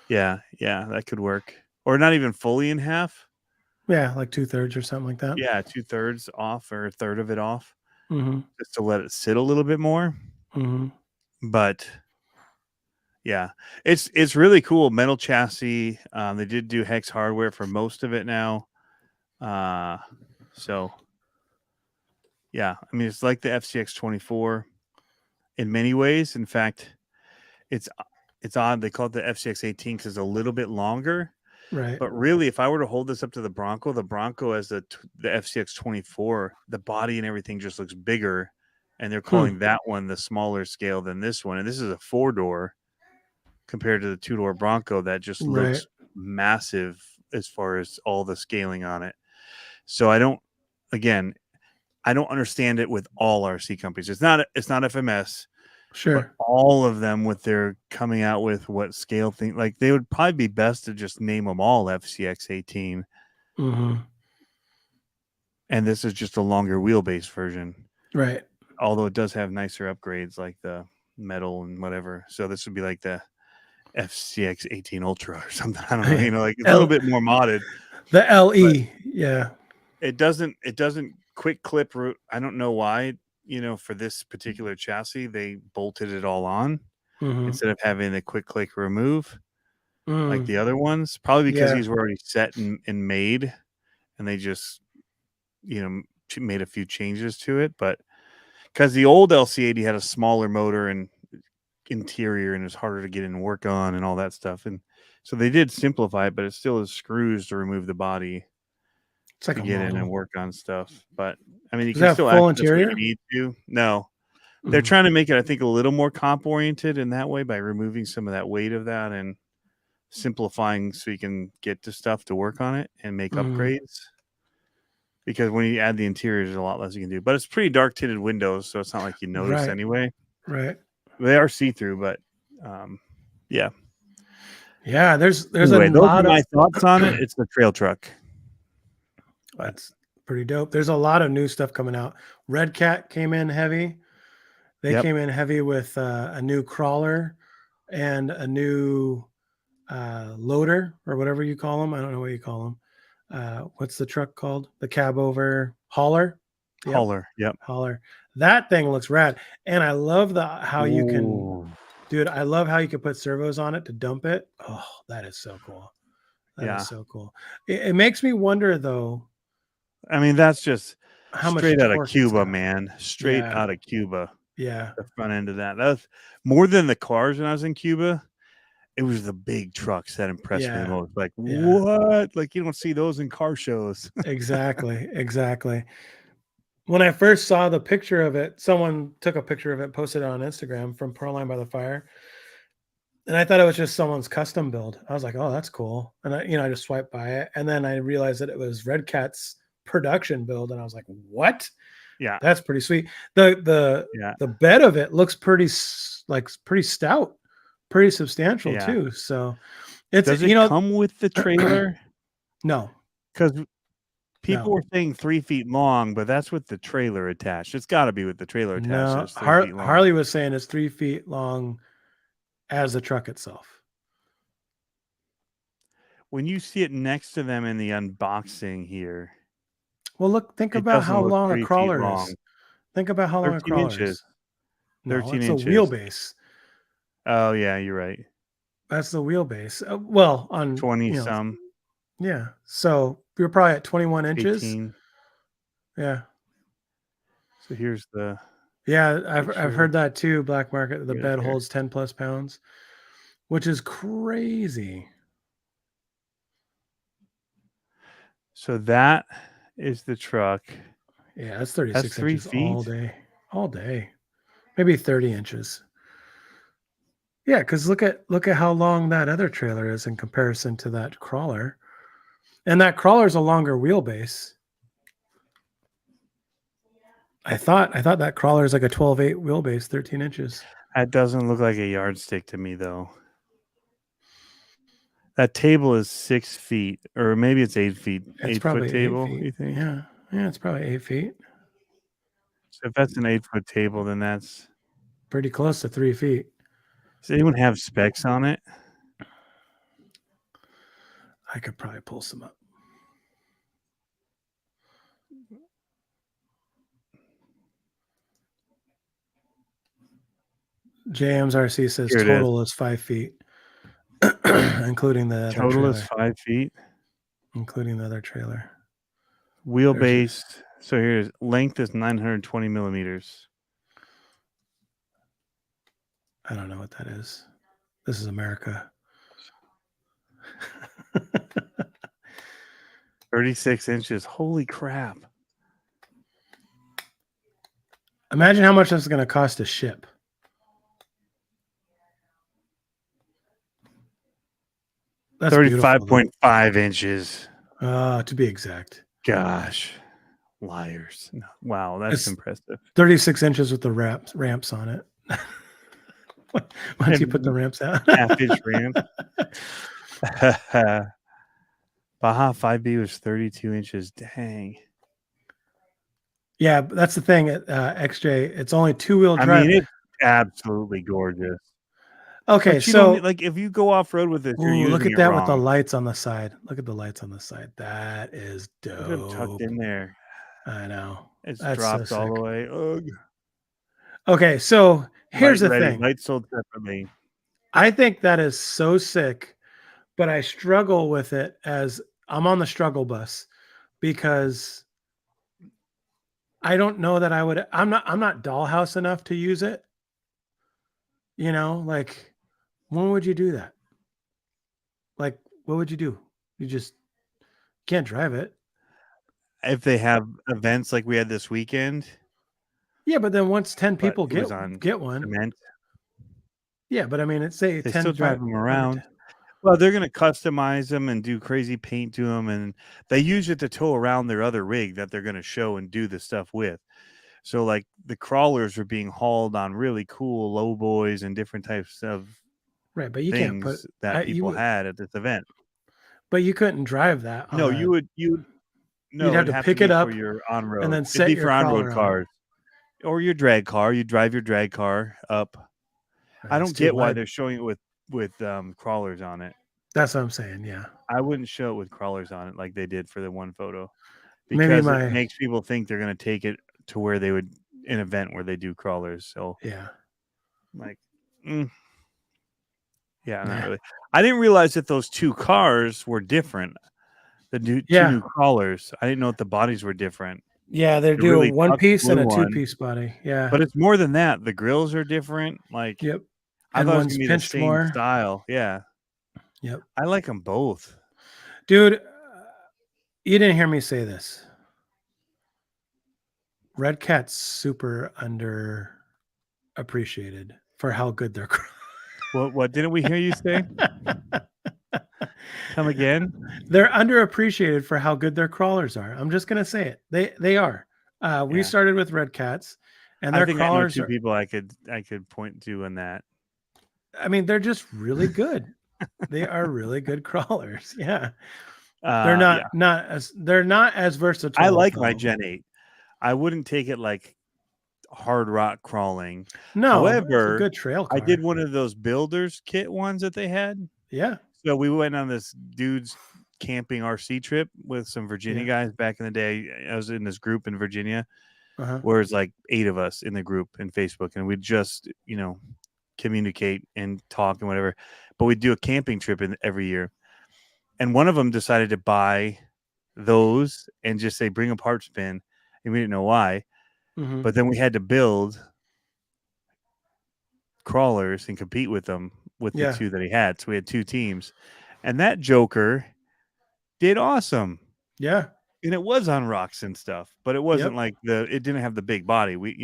Yeah, that could work. Or not even fully in half. Yeah, like 2/3 or something like that. Yeah, 2/3 off or a third of it off, just to let it sit a little bit more. But yeah, it's really cool. Metal chassis. They did do hex hardware for most of it now. So yeah, I mean it's like the FCX 24 in many ways. In fact, it's odd they call it the FCX 18 because it's a little bit longer. Right. But really, if I were to hold this up to the Bronco as the FCX 24, the body and everything just looks bigger, and they're calling that one the smaller scale than this one. And this is a 4-door compared to the 2-door Bronco that just looks massive as far as all the scaling on it. So I don't understand it with all RC companies. It's not FMS. Sure. But all of them with their coming out with what scale thing, like they would probably be best to just name them all FCX 18. And this is just a longer wheelbase version. Right. Although it does have nicer upgrades like the metal and whatever. So this would be like the FCX 18 Ultra or something. I don't know, like it's a little bit more modded. The LE. Yeah. It doesn't quick clip. I don't know why. For this particular chassis, they bolted it all on instead of having the quick click remove like the other ones. Probably because these were already set and made, and they just, made a few changes to it. But because the old LC80 had a smaller motor and interior and it was harder to get in and work on and all that stuff. And so they did simplify it, but it still is screws to remove the body. It's like to get in and work on stuff. But I mean, you can still full access interior. What you need to. No, they're trying to make it, I think, a little more comp oriented in that way by removing some of that weight of that and simplifying so you can get to stuff to work on it and make upgrades. Because when you add the interior, there's a lot less you can do. But it's pretty dark tinted windows, so it's not like you notice anyway. Right. They are see through, but yeah. Yeah, there's anyway, a those lot are my of thoughts on it. It's the trail truck. That's pretty dope. There's a lot of new stuff coming out. Red Cat came in heavy. They came in heavy with a new crawler and a new loader or whatever you call them. I don't know what you call them. What's the truck called? The cab over hauler. Hauler. Yep. Hauler. That thing looks rad, and I love how you can, dude. I love how you can put servos on it to dump it. Oh, that is so cool. That is so cool. It makes me wonder though. I mean, that's just how straight much out of Cuba, man. Straight out of Cuba. Yeah. The front end of that. That's more than the cars when I was in Cuba. it was the big trucks that impressed me the most. Like, Yeah. what? Like, you don't see those in car shows. Exactly. When I first saw the picture of it, someone took a picture of it, posted it on Instagram from Pearl Line by the Fire. And I thought it was just someone's custom build. I was like, oh, that's cool. And I just swiped by it. And then I realized that it was Red Cat's production build. And I was like, what? Yeah. That's pretty sweet. The bed of it looks pretty stout, pretty substantial too. So does it come with the trailer? No. Because people were saying 3 feet long, but that's with the trailer attached. It's got to be with the trailer attached. No, Harley was saying it's 3 feet long as the truck itself. When you see it next to them in the unboxing here. Well, think about how long a crawler is. Think about how long a crawler is. No, 13 it's inches. a wheelbase. Oh, yeah, you're right. That's the wheelbase. Well, on 20 some. Yeah. So you're probably at 21 inches. 18. Yeah. So here's the. Yeah, I've heard that too. Black market. The bed holds 10 plus pounds, which is crazy. So that is the truck. Yeah, that's 36 inches 3 feet? All day. Maybe 30 inches. Yeah, because look at how long that other trailer is in comparison to that crawler. And that crawler is a longer wheelbase. I thought that crawler is like a 12.8 wheelbase, 13 inches. That doesn't look like a yardstick to me, though. That table is 6 feet, or maybe it's 8 feet. It's probably 8-foot table, 8 feet. You think? Yeah, it's probably 8 feet. So if that's an 8-foot table, then that's pretty close to 3 feet. Does anyone have specs on it? I could probably pull some up. JMSRC says total is 5 feet, including the total is 5 feet, including the other trailer. Wheelbase. So here's length is 920 millimeters. I don't know what that is. This is America. 36 inches. Holy crap. Imagine how much that's going to cost to ship. That's 35.5 inches. To be exact. Gosh. Liars. No. Wow, that's impressive. 36 inches with the ramps on it. Once you put the ramps out. Half-inch ramp. Baja 5B was 32 inches. Dang. Yeah, that's the thing at XJ. It's only two-wheel drive. I mean, it's absolutely gorgeous. Okay, so like if you go off road with it, look at that with the lights on the side. Look at the lights on the side. That is dope. Tucked in there. I know. It's dropped all the way. Ugh. Okay, so here's the thing. Lights sold separately. I think that is so sick, but I struggle with it as I'm on the struggle bus because I don't know that I would. I'm not dollhouse enough to use it. You know, like when would you do that? Like, what would you do? You just can't drive it. If they have events like we had this weekend. Yeah, but then once 10 people get one. Cement. Yeah, but I mean, it's say they 10 still drive them around. Well, they're going to customize them and do crazy paint to them, and they use it to tow around their other rig that they're going to show and do the stuff with. So, like the crawlers are being hauled on really cool low boys and different types of but you can't put that people had at this event. But you couldn't drive that. No, you'd have to pick it up for your on road, and then set your for on road cars or your drag car. You drive your drag car up. I don't get why they're showing it with crawlers on it. That's what I'm saying. Yeah, I wouldn't show it with crawlers on it like they did for the one photo because it makes people think they're going to take it to where they would an event where they do crawlers. So yeah, like, yeah, not really. I didn't realize that those two cars were different. The two new crawlers. I didn't know that the bodies were different. Yeah, they're doing really one piece and a two-piece body. Yeah, but it's more than that. The grills are different. Like, yep. I thought it was gonna be the same style. Yeah. Yep. I like them both. Dude, you didn't hear me say this. Red Cat's super underappreciated for how good they're. What didn't we hear you say? Come again? They're underappreciated for how good their crawlers are. I'm just gonna say it. They are. We Yeah. started with Red Cats, and I their think I know crawlers two are. people I could point to in that. I mean, they're just really good. They are really good crawlers. Yeah, they're Yeah. not as versatile. I like my though. Gen 8. I wouldn't take it like hard rock crawling. No, it's a However, good trail car. I did one of those builders kit ones that they had. Yeah. So we went on this dude's camping RC trip with some Virginia guys back in the day. I was in this group in Virginia where it's like 8 of us in the group in Facebook, and we'd just, communicate and talk and whatever. But we'd do a camping trip every year. And one of them decided to buy those and just say, bring a parts bin. And we didn't know why. But then we had to build crawlers and compete with them with the 2 that he had. So we had 2 teams. And that joker did awesome. Yeah. And it was on rocks and stuff, but it wasn't like it didn't have the big body. We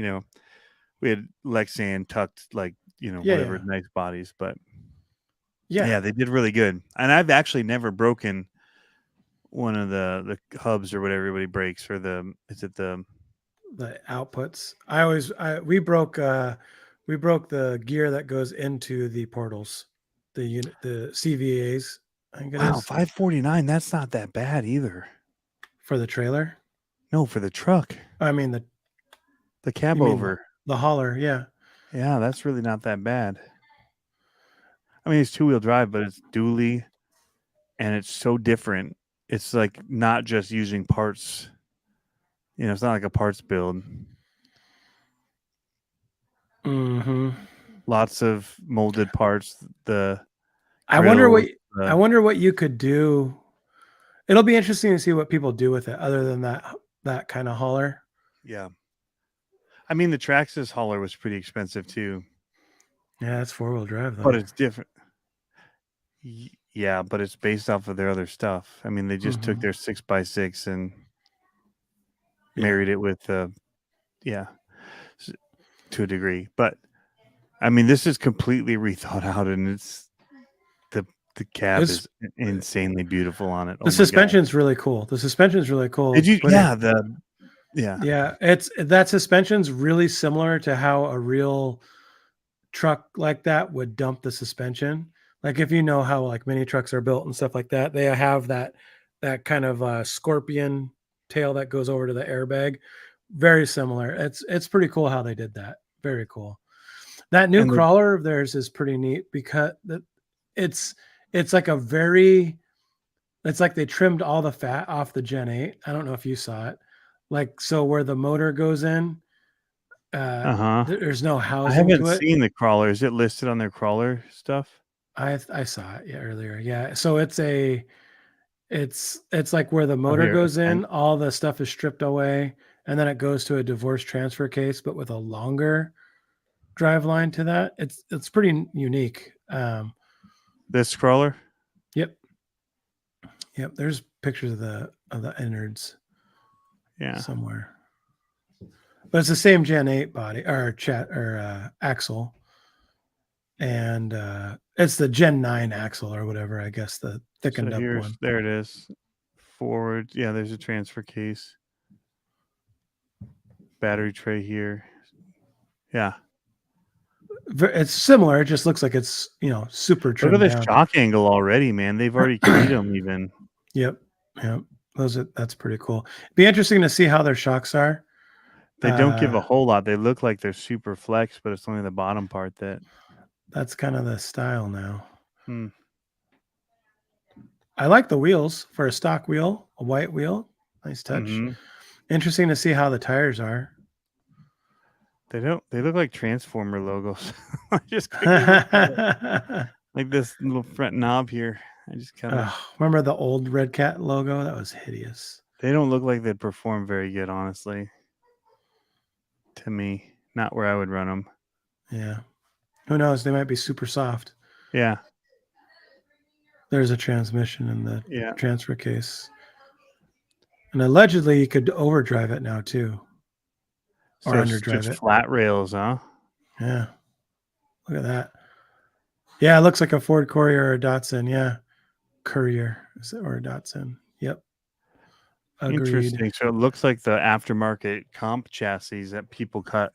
had Lexan tucked whatever nice bodies, but yeah, they did really good. And I've actually never broken one of the hubs or what everybody breaks, or the outputs. We broke the gear that goes into the portals, the CVAs. I think it is. 549. That's not that bad either. For the trailer? No, for the truck. I mean the cab over. The hauler, yeah. Yeah, that's really not that bad. I mean, it's 2-wheel drive, but it's dually, and it's so different. It's like not just using parts. It's not like a parts build. Lots of molded parts. I wonder what you could do. It'll be interesting to see what people do with it, other than that kind of hauler. Yeah. I mean, the Traxxas hauler was pretty expensive too. Yeah, it's 4-wheel drive though. But it's different. Yeah, but it's based off of their other stuff. I mean, they just took their 6x6 and married it with to a degree. But I mean, this is completely rethought out, and it's the cab is insanely beautiful on it. The suspension's really cool. The suspension's really cool. Did you? Yeah, it's that suspension's really similar to how a real truck like that would dump the suspension. Like, if you know how like mini trucks are built and stuff like that, they have that kind of scorpion tail that goes over to the airbag. Very similar. It's pretty cool how they did that. Very cool. That new crawler of theirs is pretty neat because it's like it's like they trimmed all the fat off the Gen 8. I don't know if you saw it. Like, so where the motor goes in, there's no housing. I haven't seen the crawler. Is it listed on their crawler stuff? I saw it earlier. Yeah. So it's like where the motor goes in, all the stuff is stripped away, and then it goes to a divorce transfer case, but with a longer drive line to that. It's pretty unique. This crawler? Yep. There's pictures of the innards. Yeah. Somewhere. But it's the same Gen 8 body or axle. And it's the Gen 9 axle or whatever, I guess, the thickened up one. There it is. Forward. Yeah, there's a transfer case. Battery tray here. Yeah. It's similar. It just looks like it's, super trimmed. Look at this shock angle already, man. They've already keyed them even. Yep. That's pretty cool. Be interesting to see how their shocks are. They don't give a whole lot. They look like they're super flex, but it's only the bottom part that's kind of the style now. I like the wheels for a stock wheel, a white wheel. Nice touch. Interesting to see how the tires are. They look like Transformer logos. Just like this little front knob here. I just kind of remember the old Red Cat logo? That was hideous. They don't look like they'd perform very good, honestly. To me, not where I would run them. Yeah. Who knows? They might be super soft. Yeah. There's a transmission in the Yeah. transfer case. And allegedly you could overdrive it now too. Or So it's underdrive just it. flat rails, huh? Yeah. Look at that. Yeah, it looks like a Ford Courier or a Datsun. Yeah. Courier or a Datsun. Yep. Agreed. Interesting. So it looks like the aftermarket comp chassis that people cut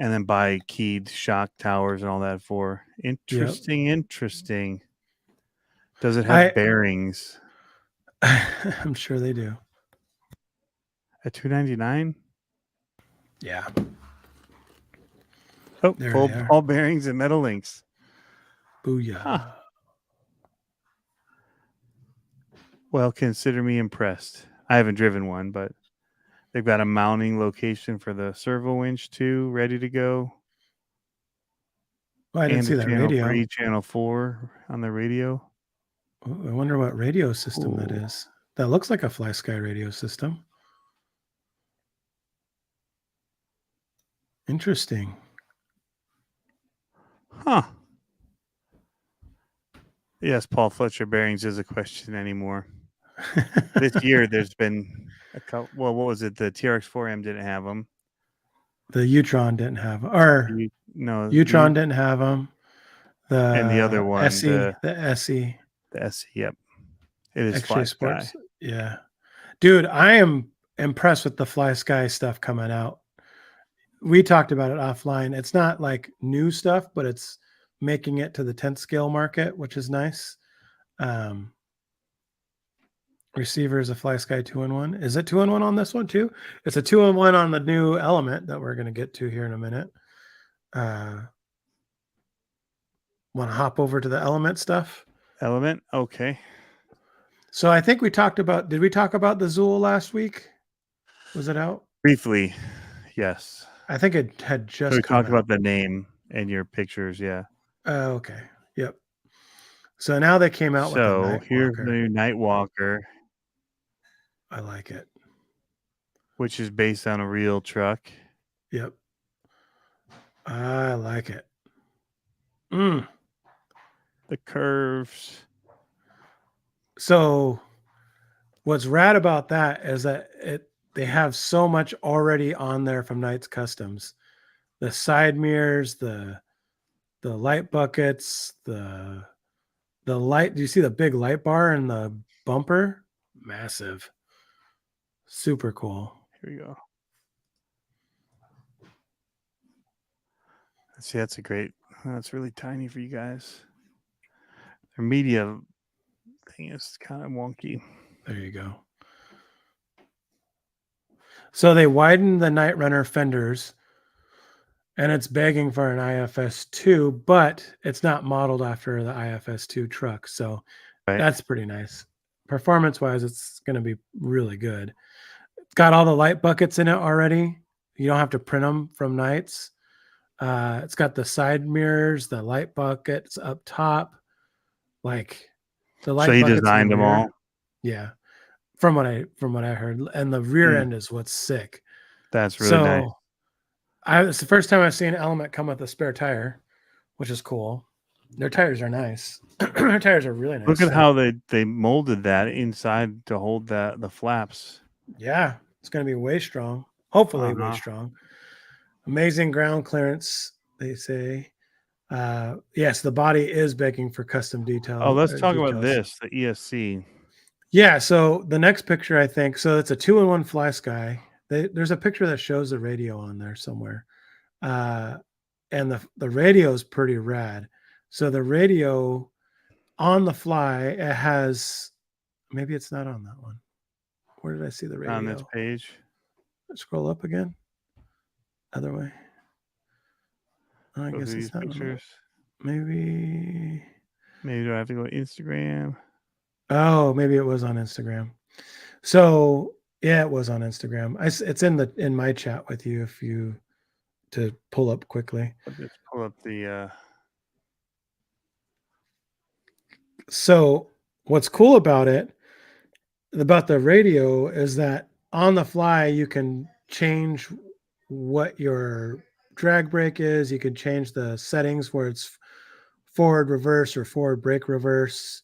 and then buy keyed shock towers and all that for. Interesting. Interesting. Does it have bearings? I'm sure they do. At $299? Yeah. Oh, There full they are. ball bearings and metal links. Booyah. Huh. Well, consider me impressed. I haven't driven one, but they've got a mounting location for the servo winch too, ready to go. Well, I didn't And see a that channel radio. 3, channel 4 on the radio. I wonder what radio system that is. That looks like a FlySky radio system. Interesting. Huh. Yes, Paul Fletcher bearings is a question anymore. This year, there's been a couple. Well, what was it? The TRX-4M didn't have them. The U-Tron didn't have them. Or no, U-Tron didn't have them. And the other one, SE, the SE. The SE, yep. It is X-Ray FlySky. Sports. Yeah. Dude, I am impressed with the FlySky stuff coming out. We talked about it offline. It's not like new stuff, but it's making it to the 10th scale market, which is nice. Receiver is a FlySky 2-in-1. Is it 2-in-1 on this one too? It's a 2-in-1 on the new Element that we're going to get to here in a minute. Want to hop over to the Element stuff? Element? Okay. So I think we talked about, did we talk about the Zool last week? Was it out? Briefly, yes. I think it had just so we talked about the name and your pictures, yeah. Okay. Yep. So now they came out with the Nightwalker. So here's the new Nightwalker. I like it. Which is based on a real truck. Yep. I like it. The curves. So what's rad about that is that they have so much already on there from Knights Customs. The side mirrors, the light buckets, the light. Do you see the big light bar in the bumper? Massive. Super cool. Here we go. See, that's really tiny for you guys. Their media thing is kind of wonky. There you go. So they widened the Night Runner fenders, and it's begging for an IFS2, but it's not modeled after the IFS2 truck. So that's pretty nice. Performance-wise, it's going to be really good. It's got all the light buckets in it already. You don't have to print them from Knights. It's got the side mirrors, the light buckets up top. Like the light buckets. So he designed them all? Yeah. From what I heard. And the rear end is what's sick. That's really nice. It's the first time I've seen an Element come with a spare tire, which is cool. Their tires are nice. Their tires are really nice. Look at how they molded that inside to hold the flaps. Yeah, it's going to be way strong. Hopefully way strong. Amazing ground clearance, they say. Yes, the body is begging for custom detail. Oh, let's talk about this, the ESC. Yeah, so the next picture, I think, so it's a 2-in-1 FlySky. There's a picture that shows the radio on there somewhere. And the radio is pretty rad. So the radio on the fly, it has, maybe it's not on that one. Where did I see the radio? On this page. Scroll up again. Other way. I guess it's not. Pictures. Maybe do I have to go to Instagram? Oh, maybe it was on Instagram. So yeah, it was on Instagram. It's in my chat with you if you to pull up quickly. I'll just pull up the. So what's cool about the radio, is that on the fly you can change what your drag brake is. You can change the settings where it's forward reverse or forward brake reverse.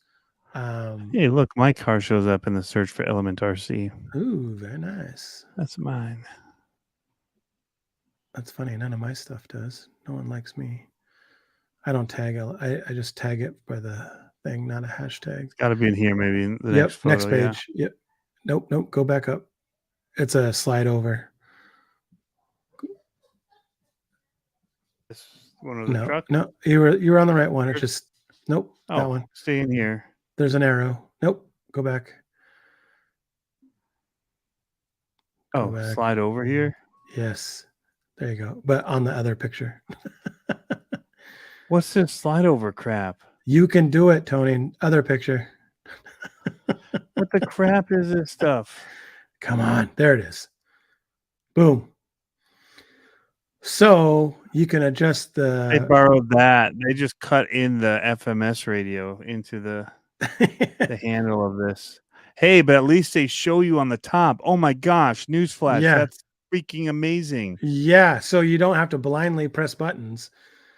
Hey, look, my car shows up in the search for Element RC. Ooh, very nice. That's mine. That's funny. None of my stuff does. No one likes me. I don't tag. I just tag it by the thing, not a hashtag. It's got to be in here, maybe in the Yep. next photo. Next page. Yeah. Yep. Nope. Go back up. It's a slide over. This one was a truck. No, you were on the right one. It's just nope. That one. Stay in here. There's an arrow. Nope. Go back. Go back. Slide over here. Yes. There you go. But on the other picture. What's this slide over crap? You can do it, Tony. Other picture. What the crap is this stuff? Come on. There it is. Boom. So you can adjust the... They borrowed that. They just cut in the FMS radio into the handle of this. Hey, but at least they show you on the top. Oh my gosh. Newsflash. Yeah. That's freaking amazing. Yeah. So you don't have to blindly press buttons.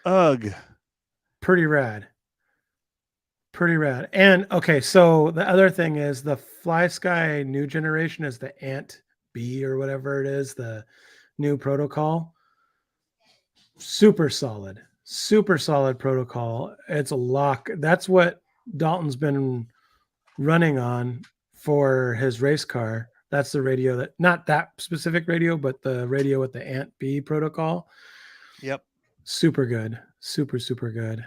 Ugh. Pretty rad. And okay, so the other thing is the FlySky new generation is the Ant B or whatever it is, the new protocol. Super solid protocol. It's a lock. That's what Dalton's been running on for his race car. That's the radio that, not that specific radio, but the radio with the Ant B protocol. Yep. Super good. Super good.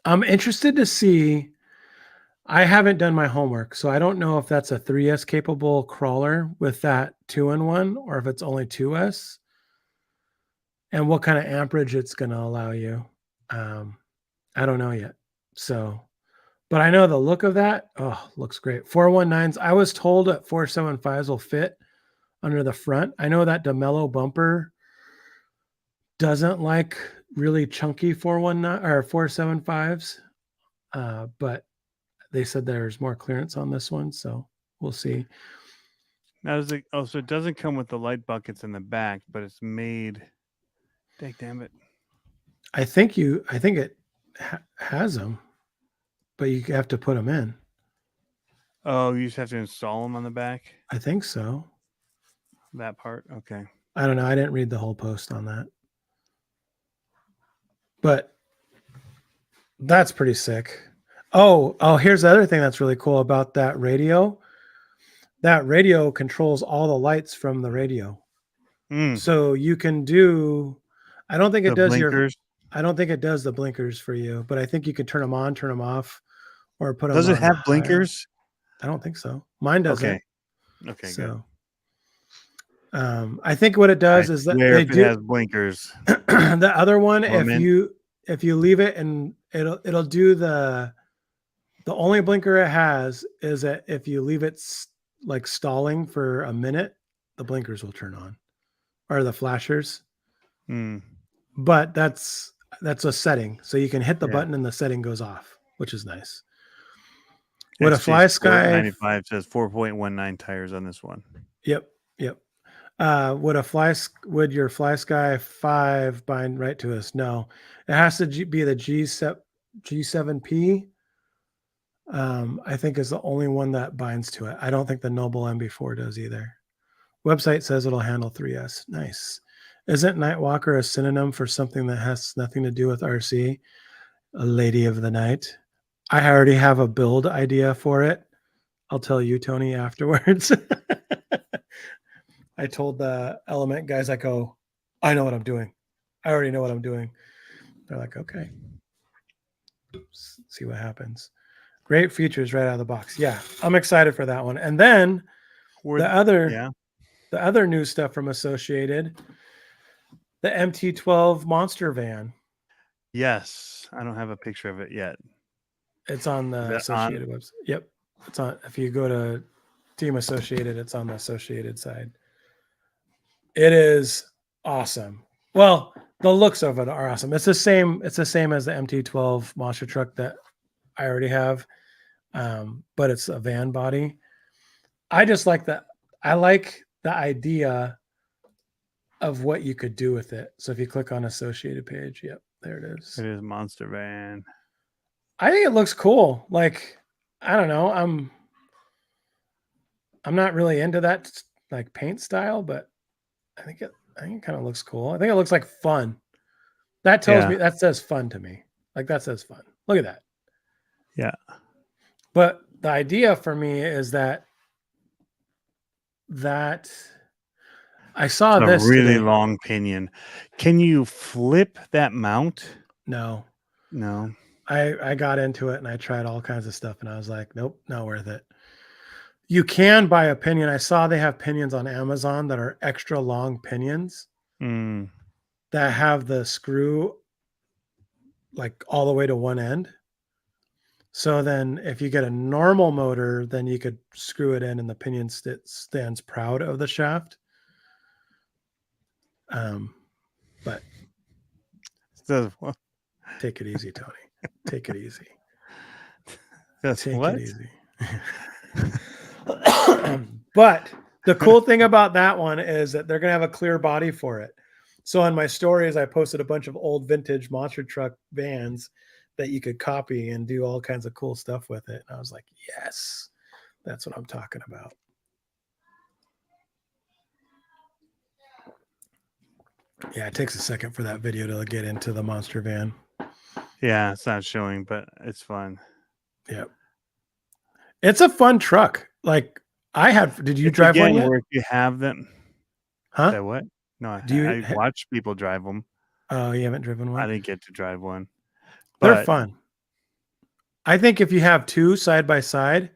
I'm interested to see. I haven't done my homework, so I don't know if that's a 3S capable crawler with that 2-in-1 or if it's only 2S and what kind of amperage it's going to allow you. I don't know yet. So, but I know the look of that. Oh, looks great. 419s. I was told that 475s will fit under the front. I know that DeMello bumper doesn't like really chunky 419 or 475s, but they said there's more clearance on this one, so we'll see. Now, so it doesn't come with the light buckets in the back, but it's made. Damn it! I think it has them, but you have to put them in. Oh, you just have to install them on the back. I think so. That part, okay. I don't know. I didn't read the whole post on that. But that's pretty sick. Oh, here's the other thing that's really cool about that radio. That radio controls all the lights from the radio. So you can do, I don't think it does blinkers. I don't think it does the blinkers for you, but I think you can turn them on, turn them off, or put them on. Does it have blinkers? I don't think so. Mine doesn't. Okay, so, good. I think what it does is that it has blinkers. The other one, if you leave it and it'll do the only blinker it has is that if you leave it like stalling for a minute, the blinkers will turn on, or the flashers. But that's a setting, so you can hit the button and the setting goes off, which is nice. Would a FlySky 95 says 4.19 tires on this one? Yep. Would your FlySky 5 bind right to us? No, it has to be the G7P. I think is the only one that binds to it. I don't think the Noble MB4 does either. Website says it'll handle 3S. Nice. Isn't Nightwalker a synonym for something that has nothing to do with RC? A lady of the night. I already have a build idea for it. I'll tell you, Tony, afterwards. I told the Element guys, I go, I know what I'm doing. I already know what I'm doing. They're like, okay. See what happens. Great features right out of the box. Yeah, I'm excited for that one. And then the other new stuff from Associated, the MT12 Monster Van. Yes, I don't have a picture of it yet. It's on the Associated website. Yep, it's on. If you go to Team Associated, it's on the Associated side. It is awesome. Well, the looks of it are awesome. It's the same. It's the same as the MT12 monster truck that I already have, but it's a van body. I just like that. I like the idea of what you could do with it. So if you click on Associated page, yep, There it is. It is Monster Van. I think it looks cool. Like, I don't know. I'm not really into that like paint style, but I think it kind of looks cool. I think it looks like fun. That tells me that says fun to me. Like that says fun. Look at that. Yeah. But the idea for me is that I saw It's a this really today. long pinion. Can you flip that mount? No. No. I got into it and I tried all kinds of stuff and I was like, nope, not worth it. You can buy a pinion. I saw they have pinions on Amazon that are extra long pinions that have the screw like all the way to one end. So then if you get a normal motor, then you could screw it in and the pinion stands proud of the shaft. But take it easy, Tony. Take it easy. Take it easy. But the cool thing about that one is that they're going to have a clear body for it. So on my stories, I posted a bunch of old vintage monster truck vans that you could copy and do all kinds of cool stuff with it. And I was like, yes, that's what I'm talking about. Yeah, it takes a second for that video to get into the monster van. Yeah, it's not showing, but it's fun. Yeah. It's a fun truck. Like did you drive one yet? Where if you have them. Huh? That what? No, I watch people drive them. Oh, you haven't driven one? I didn't get to drive one. They're fun. I think if you have two side by side,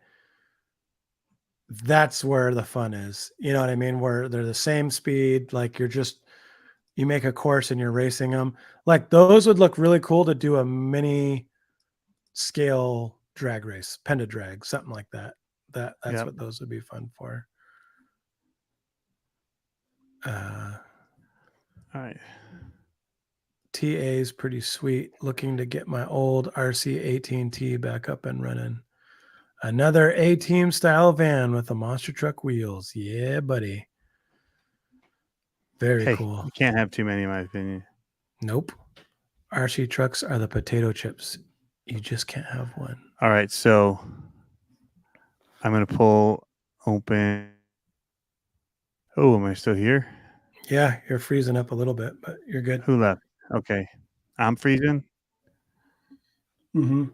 that's where the fun is. You know what I mean? Where they're the same speed, like you make a course and you're racing them. Like those would look really cool to do a mini scale drag race, Penda drag, something like that. That's what those would be fun for. All right. TA is pretty sweet. Looking to get my old RC 18T back up and running. Another A-Team style van with the monster truck wheels. Yeah, buddy. Very cool. You can't have too many, in my opinion. Nope. RC trucks are the potato chips. You just can't have one. All right, so I'm going to pull open. Oh, am I still here? Yeah, you're freezing up a little bit, but you're good. Who left? Okay. I'm freezing? Mm-hmm.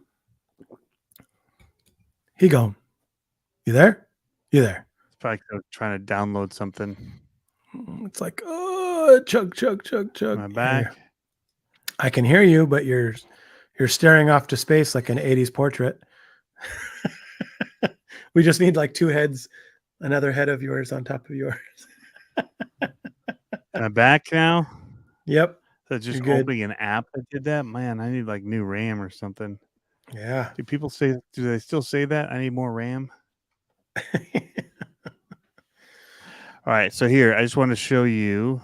He gone. You there? You there? It's probably trying to download something. It's like, oh, chug. Am I back? Here. I can hear you, but you're staring off to space like an 80s portrait. We just need like two heads, another head of yours on top of yours. Am I back now? Yep. So just opening an app that did that? Man, I need like new RAM or something. Yeah. Do they still say that? I need more RAM? All right, so here, I just want to show you,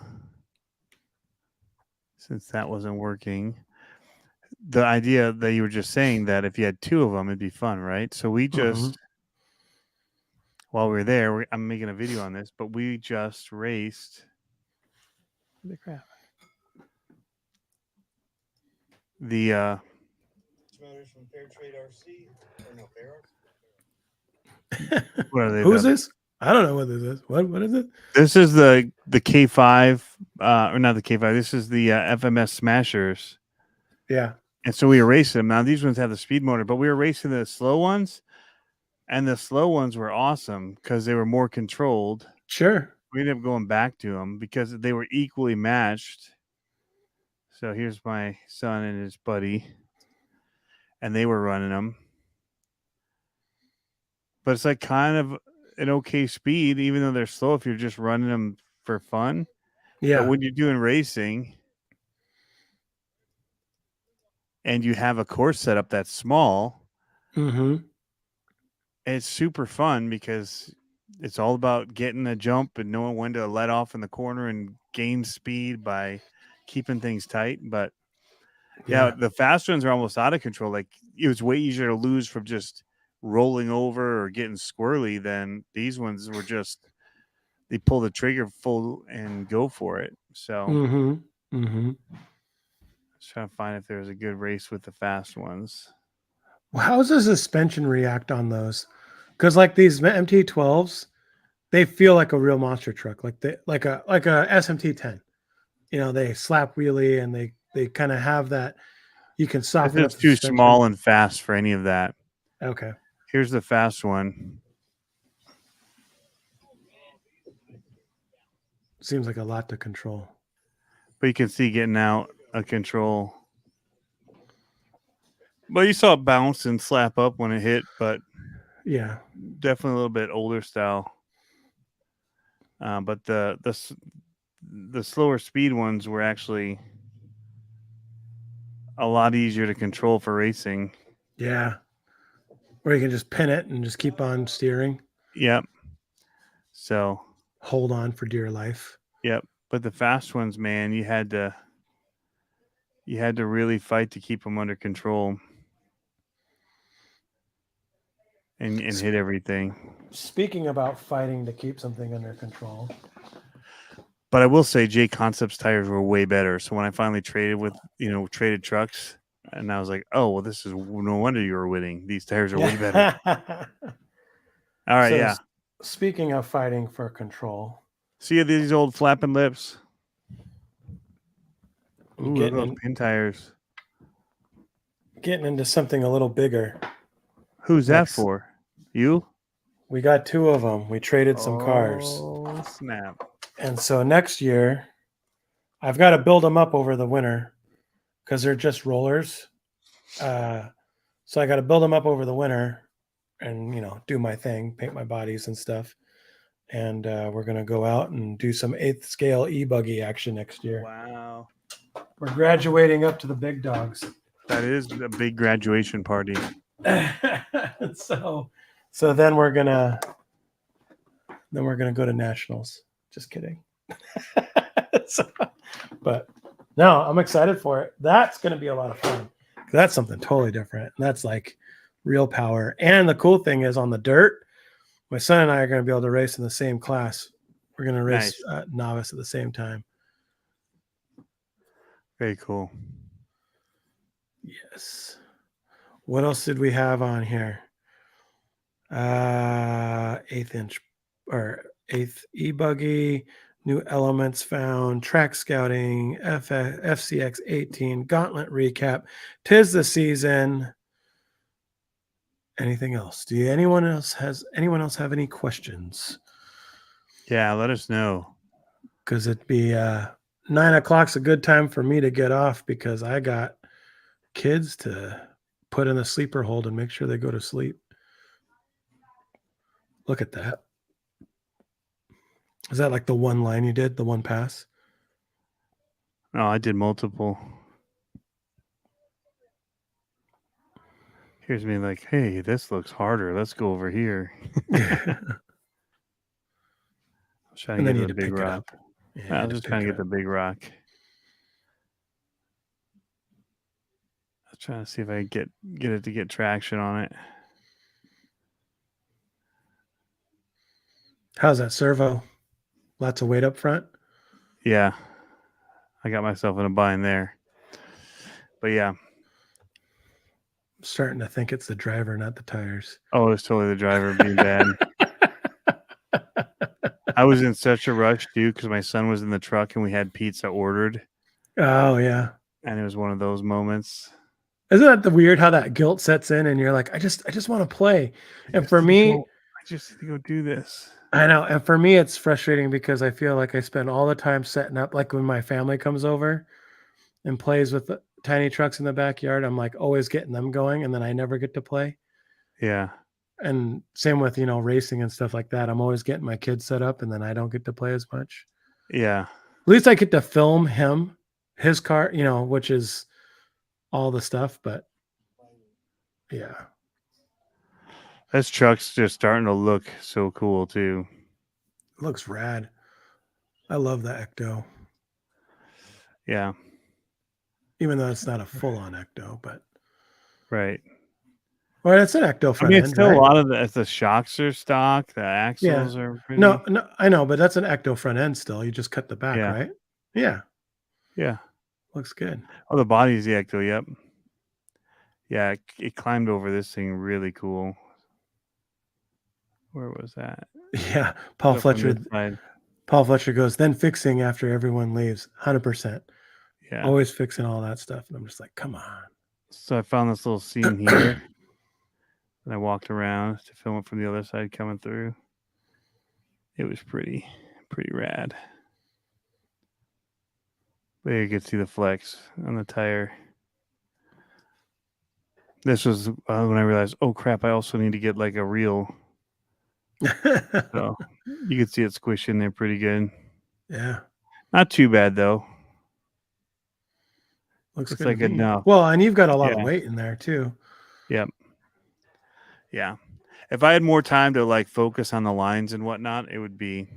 since that wasn't working, the idea that you were just saying that if you had two of them, it'd be fun, right? So we just, while we were there, I'm making a video on this, but we just raced the crap. The from Fair Trade RC or no Fair what are they? Who's this? I don't know what this is. What is it? This is the K5, or not the K5. This is the FMS Smashers. Yeah. And so we were racing them. Now these ones have the speed motor, but we were racing the slow ones, and the slow ones were awesome because they were more controlled. Sure. We ended up going back to them because they were equally matched. So here's my son and his buddy, and they were running them. But it's like kind of an okay speed, even though they're slow if you're just running them for fun. Yeah. But when you're doing racing and you have a course setup that's small, it's super fun because it's all about getting a jump and knowing when to let off in the corner and gain speed by keeping things tight. But yeah, the fast ones are almost out of control. Like it was way easier to lose from just rolling over or getting squirrely than these ones were just, they pull the trigger full and go for it. So Just trying to find if there's a good race with the fast ones. Well, how does the suspension react on those? Because like these MT-12s, they feel like a real monster truck, like a SMT-10. You know, they slap wheelie and they kind of have that. You can soften up It's the too suspension. small and fast for any of that. Okay. Here's the fast one. Seems like a lot to control. But you can see getting out of control. But you saw it bounce and slap up when it hit, but yeah, definitely a little bit older style. But the slower speed ones were actually a lot easier to control for racing. Yeah. Where you can just pin it and just keep on steering. Yep. So hold on for dear life. Yep. But the fast ones, man, you had to really fight to keep them under control and hit everything. Speaking about fighting to keep something under control. But I will say J Concepts tires were way better. So when I finally traded trucks, and I was like, oh, well, this is no wonder you were winning. These tires are way better. All right, yeah. Speaking of fighting for control. See these old flapping lips? Ooh, look at those pin tires. Getting into something a little bigger. Who's that for? You? We got 2 of them. We traded some cars. Oh, snap. And so next year, I've got to build them up over the winter because they're just rollers. So I got to build them up over the winter and, do my thing, paint my bodies and stuff. And we're going to go out and do some 8th scale e-buggy action next year. Wow. We're graduating up to the big dogs. That is a big graduation party. So then we're gonna go to nationals. Just kidding. But no, I'm excited for it. That's gonna be a lot of fun. That's something totally different. That's like real power. And the cool thing is on the dirt, my son and I are gonna be able to race in the same class. We're gonna race novice at the same time. Very cool. Yes. What else did we have on here? 8th inch or 8th e-buggy, new elements found, track scouting, FCX 18, gauntlet recap, 'tis the season. Anything else? Anyone else have any questions? Yeah, let us know. Because it'd be 9 o'clock's a good time for me to get off because I got kids to put in the sleeper hold and make sure they go to sleep. Look at that. Is that like the one line you did, the one pass? No, I did multiple. Here's me like, hey, this looks harder. Let's go over here. I was trying to get the big rock. I was just trying to get the big rock. I was trying to see if I could get it to get traction on it. How's that servo? Lots of weight up front? Yeah. I got myself in a bind there. But yeah. I'm starting to think it's the driver, not the tires. Oh, it's totally the driver being bad. I was in such a rush, too, because my son was in the truck and we had pizza ordered. Oh, yeah. And it was one of those moments. Isn't that the weird how that guilt sets in and you're like, I just want to play. And for me, I just need to go do this. I know. And for me, it's frustrating because I feel like I spend all the time setting up, like when my family comes over and plays with the tiny trucks in the backyard, I'm like always getting them going and then I never get to play. Yeah. And same with, racing and stuff like that. I'm always getting my kids set up and then I don't get to play as much. Yeah. At least I get to film his car, which is all the stuff, but yeah. This truck's just starting to look so cool too. It looks rad. I love the Ecto. Yeah. Even though it's not a full-on Ecto, but right. Well, it's an Ecto front end. It's still right? a lot of the shocks are stock. The axles are pretty... No, I know, but that's an Ecto front end still. You just cut the back, right? Yeah. Yeah. Looks good. Oh, the body's the ecto. Yep. Yeah, it climbed over this thing really cool. Where was that? Yeah, Paul Up on Fletcher. this side. Paul Fletcher goes, then fixing after everyone leaves. 100%. Yeah. Always fixing all that stuff. And I'm just like, come on. So I found this little seam here. And I walked around to film it from the other side coming through. It was pretty rad. But you could see the flex on the tire. This was when I realized, oh crap, I also need to get like a reel. So you could see it squish in there pretty good. Yeah. Not too bad though. Looks It's good. like to me. enough. Well, and you've got a lot of weight in there too. Yep. Yeah. If I had more time to like focus on the lines and whatnot, it would be.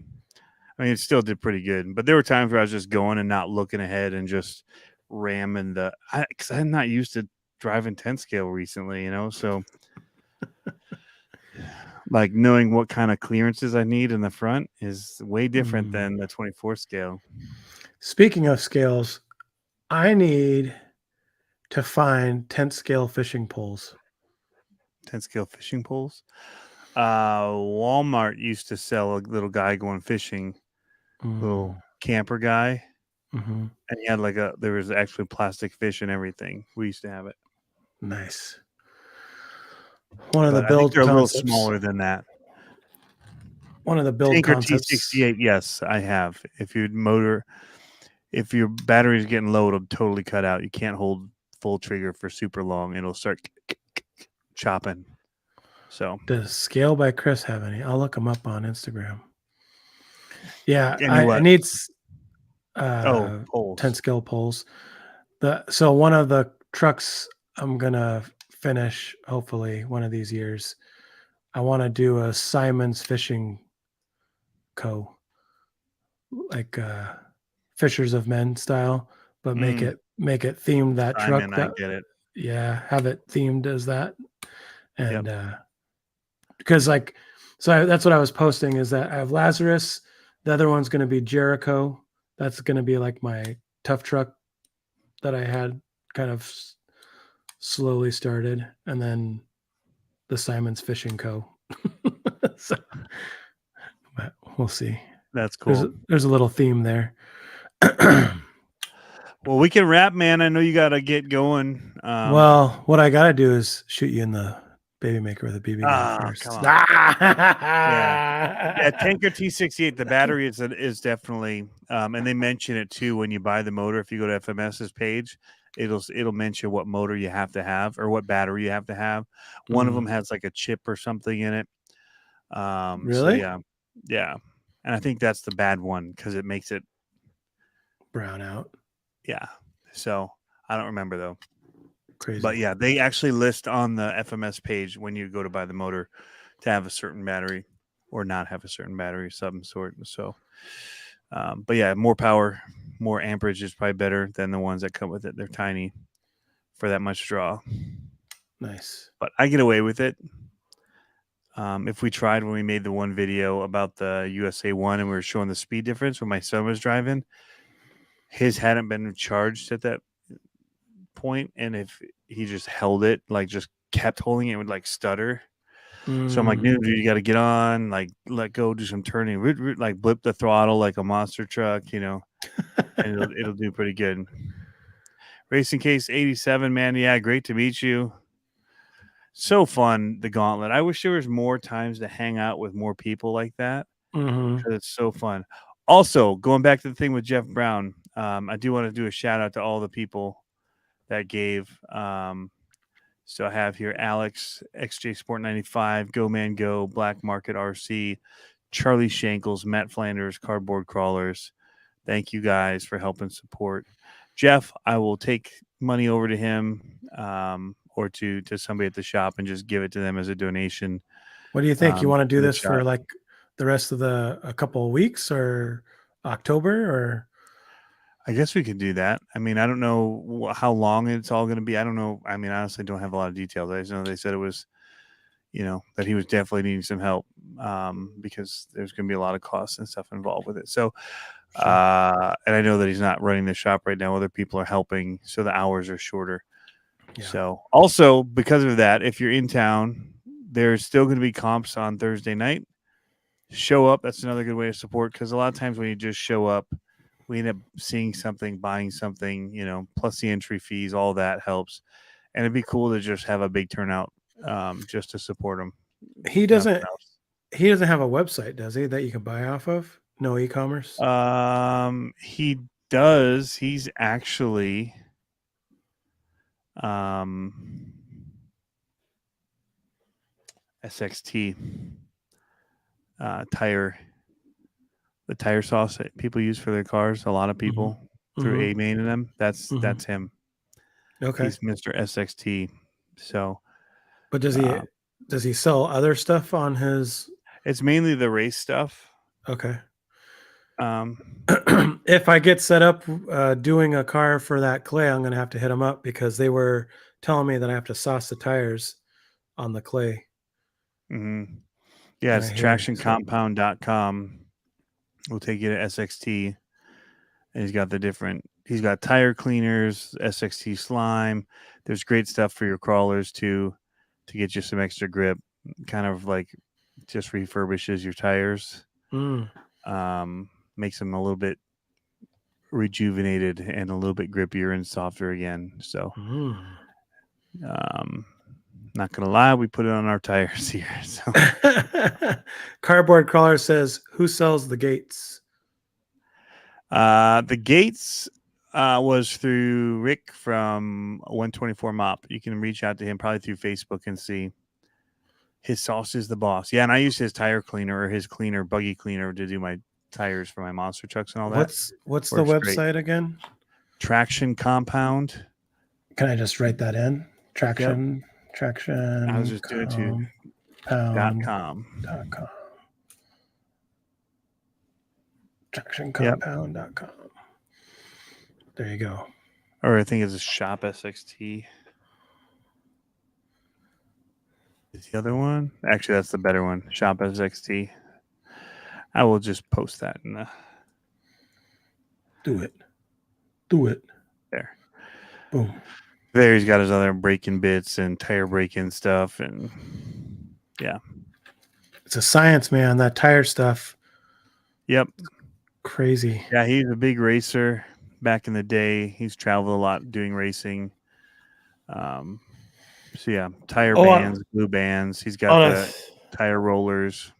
I mean, it still did pretty good, but there were times where I was just going and not looking ahead and just ramming because I'm not used to driving 10 scale recently, so like knowing what kind of clearances I need in the front is way different than the 24 scale. Speaking of scales, I need to find 10 scale fishing poles. 10 scale fishing poles. Walmart used to sell a little guy going fishing, little camper guy. Mm-hmm. And he had there was actually plastic fish and everything. We used to have it. Nice. One of the I think build they're concepts. a little smaller than that. One of the build Tinker concepts. T68, yes, I have. If your battery is getting low, it'll totally cut out. You can't hold full trigger for super long. It'll start chopping. So does Scale by Chris have any? I'll look them up on Instagram. Yeah, Any what? I need poles. 10 scale poles. So one of the trucks I'm gonna finish, hopefully one of these years, I want to do a Simon's Fishing Co. Like Fishers of Men style, but make it themed that Simon, truck. I get it. Yeah, have it themed as that. And because that's what I was posting is that I have Lazarus. The other one's going to be Jericho. That's going to be like my tough truck that I had kind of slowly started. And then the Simon's Fishing Co. So, but we'll see. That's cool. There's a little theme there. Well, we can wrap, man. I know you got to get going. Well, what I got to do is shoot you in the baby maker with a BB gun first. Come on. Yeah, Tinker T68. The battery is definitely, and they mention it too when you buy the motor. If you go to FMS's page, it'll mention what motor you have to have or what battery you have to have. One of them has like a chip or something in it. Really? So yeah, and I think that's the bad one because it makes it brown out. Yeah, so I don't remember though. Crazy. But yeah, they actually list on the FMS page when you go to buy the motor to have a certain battery or not have a certain battery of some sort. So, but yeah, more power, more amperage is probably better than the ones that come with it. They're tiny for that much draw. Nice. But I get away with it. If we tried when we made the one video about the USA 1 and we were showing the speed difference when my son was driving, his hadn't been charged at that point, and if he just held it, like just kept holding it, would like stutter. So I'm like, dude, you got to get on, like let go, do some turning, like blip the throttle like a monster truck, and it'll do pretty good. Racing Case 87, man, yeah, great to meet you. So fun, the Gauntlet. I wish there was more times to hang out with more people like that. Because it's so fun. Also, going back to the thing with Jeff Brown, I do want to do a shout out to all the people that gave. So I have here Alex, XJ Sport 95, Go Man Go, Black Market RC, Charlie Shankles, Matt Flanders, Cardboard Crawlers. Thank you guys for helping support Jeff. I will take money over to him or to somebody at the shop and just give it to them as a donation. What do you think? You want to do this for like the rest of a couple of weeks or October or? I guess we could do that. I mean, I don't know how long it's all going to be. I don't know. I mean, honestly, don't have a lot of details. I just know they said it was, that he was definitely needing some help because there's going to be a lot of costs and stuff involved with it. So Sure. And I know that he's not running the shop right now. Other people are helping, so the hours are shorter. Yeah. So also because of that, if you're in town, there's still going to be comps on Thursday night. Show up. That's another good way to support, because a lot of times when you just show up, we end up seeing something, buying something, plus the entry fees, all that helps. And it'd be cool to just have a big turnout just to support them. He doesn't have a website, does he, that you can buy off of? No e-commerce? He does. He's actually SXT tire, the tire sauce that people use for their cars. A lot of people through Mhm. A-Main and them. That's him. Okay. He's Mr. SXT. So, but does he sell other stuff on his? It's mainly the race stuff. Okay. Um, If I get set up doing a car for that clay, I'm going to have to hit them up, because they were telling me that I have to sauce the tires on the clay. mm-hmm. Yeah, it's tractioncompound.com. We'll take you to SXT. And he's got tire cleaners, SXT slime. There's great stuff for your crawlers too, to get you some extra grip. Kind of like just refurbishes your tires. Makes them a little bit rejuvenated and a little bit grippier and softer again. So, not gonna lie, we put it on our tires here. So, Cardboard Crawler says, "Who sells the gates?" The gates was through Rick from 124 Mop. You can reach out to him probably through Facebook and see. His sauce is the boss. Yeah, and I use his tire cleaner or his cleaner, buggy cleaner, to do my tires for my monster trucks and all that. What's the website again? Traction Compound. Can I just write that in? Traction. I was just doing it too. .com. Tractioncompound.com. There you go. Or I think it's a Shop SXT. Is the other one? Actually, that's the better one. Shop SXT. I will just post that in the. Do it. There. Boom. There, he's got his other braking bits and tire braking stuff, and yeah. It's a science, man. That tire stuff. Yep. Crazy. Yeah, he's a big racer back in the day. He's traveled a lot doing racing. So yeah, tire bands, glue bands. He's got the tire rollers.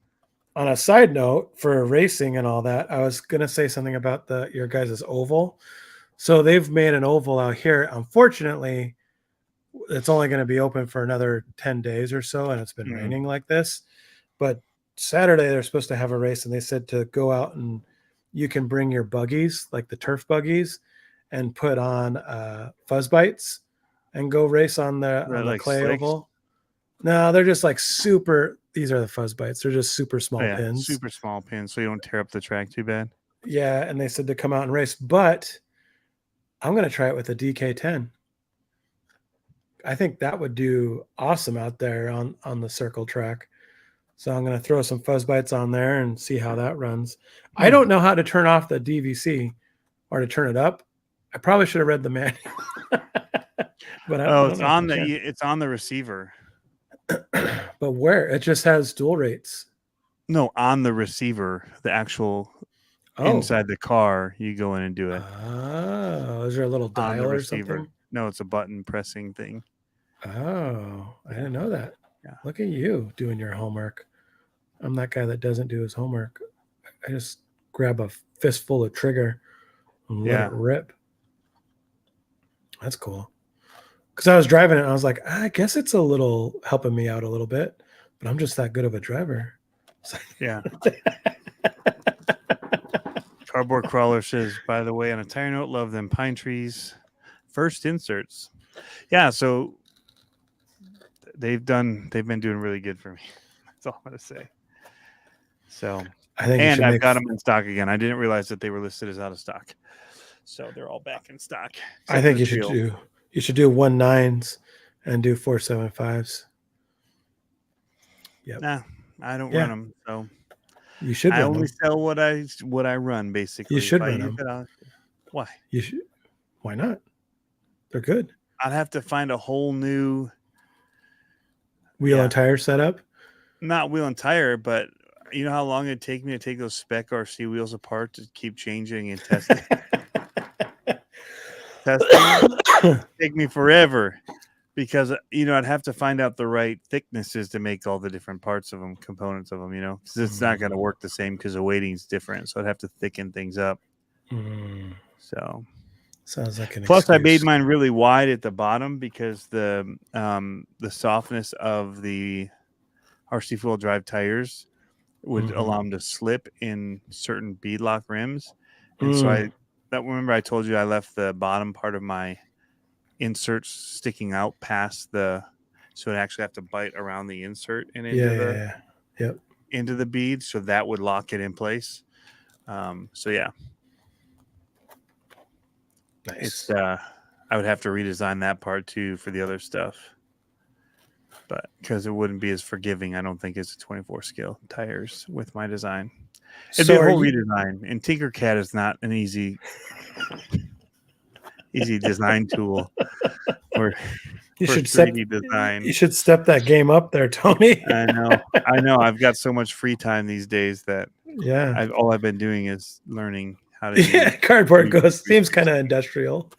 On a side note, for racing and all that, I was gonna say something about your guys' oval. So they've made an oval out here. Unfortunately, it's only going to be open for another 10 days or so, and it's been raining like this. But Saturday they're supposed to have a race, and they said to go out and you can bring your buggies, like the turf buggies, and put on fuzz bites and go race on the like clay slicks? oval. No, they're just like super. These are the fuzz bites. They're just super small pins. Super small pins, so you don't tear up the track too bad. Yeah, and they said to come out and race, but I'm going to try it with a DK10. I think that would do awesome out there on the circle track. So I'm going to throw some fuzz bites on there and see how that runs. I don't know how to turn off the DVC or to turn it up. I probably should have read the manual. But it's on the receiver. But where? It just has dual rates. No, on the receiver, the actual inside the car, you go in and do it. Oh, is there a little dial or something? No, it's a button pressing thing. Oh, I didn't know that. Yeah. Look at you doing your homework. I'm that guy that doesn't do his homework. I just grab a fistful of trigger and let it rip. That's cool. Because I was driving it and I was like, I guess it's a little helping me out a little bit, but I'm just that good of a driver. Yeah. Cardboard Crawler says, by the way, on a tire note, love them pine trees. First inserts. Yeah, so they've been doing really good for me. That's all I'm gonna say. So I've got them in stock again. I didn't realize that they were listed as out of stock. So they're all back in stock. I think you should do 1.9s and do 4.75s. Yep. Nah, I don't run them. So You should I run only them. sell what I run, basically. You should If I run use them. why? You should. Why not? They're good. I'd have to find a whole new Wheel and tire setup. not wheel and tire, but you know how long it'd take me to take those spec RC wheels apart to keep changing and testing. Take me forever because I'd have to find out the right thicknesses to make all the different parts of them, components of them. Because it's not going to work the same because the weighting's different. So I'd have to thicken things up. So sounds like an plus excuse. I made mine really wide at the bottom because the softness of the RC four-wheel drive tires would allow them to slip in certain beadlock rims. And so remember I told you I left the bottom part of my inserts sticking out past so it actually have to bite around the insert and into the bead, so that would lock it in place. So yeah. Nice. It's I would have to redesign that part too for the other stuff. But because it wouldn't be as forgiving, I don't think, as a 24 scale tires with my design. It'd be a whole redesign. And Tinkercad is not an easy design tool for 3D design. You should step that game up there, Tony. I know. I've got so much free time these days that all I've been doing is learning how to do cardboard seems kind of industrial.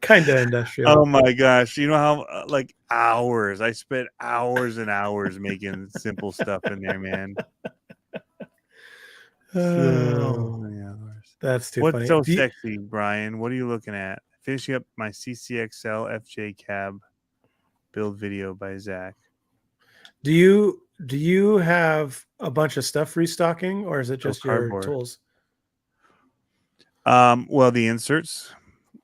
Kind of industrial. Oh my gosh. You know how hours I spent hours and hours making simple stuff in there, man. That's too funny. What's so sexy, Brian? What are you looking at? Finishing up my CCXL FJ cab build video by Zach. Do you have a bunch of stuff restocking, or is it just your tools? Well, the inserts.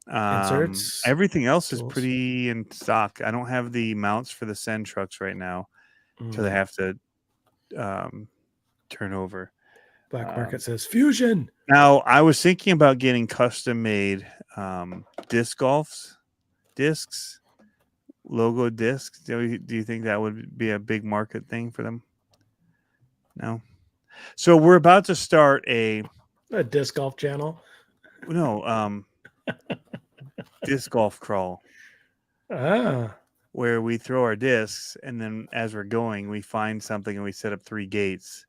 Inserts. Everything else is pretty in stock. I don't have the mounts for the Send trucks right now because I have to turn over. Black Market says Fusion. Now, I was thinking about getting custom made discs, logo discs. Do you think that would be a big market thing for them? No. So we're about to start a disc golf channel. No, disc golf crawl. Where we throw our discs, and then as we're going, we find something and we set up 3 gates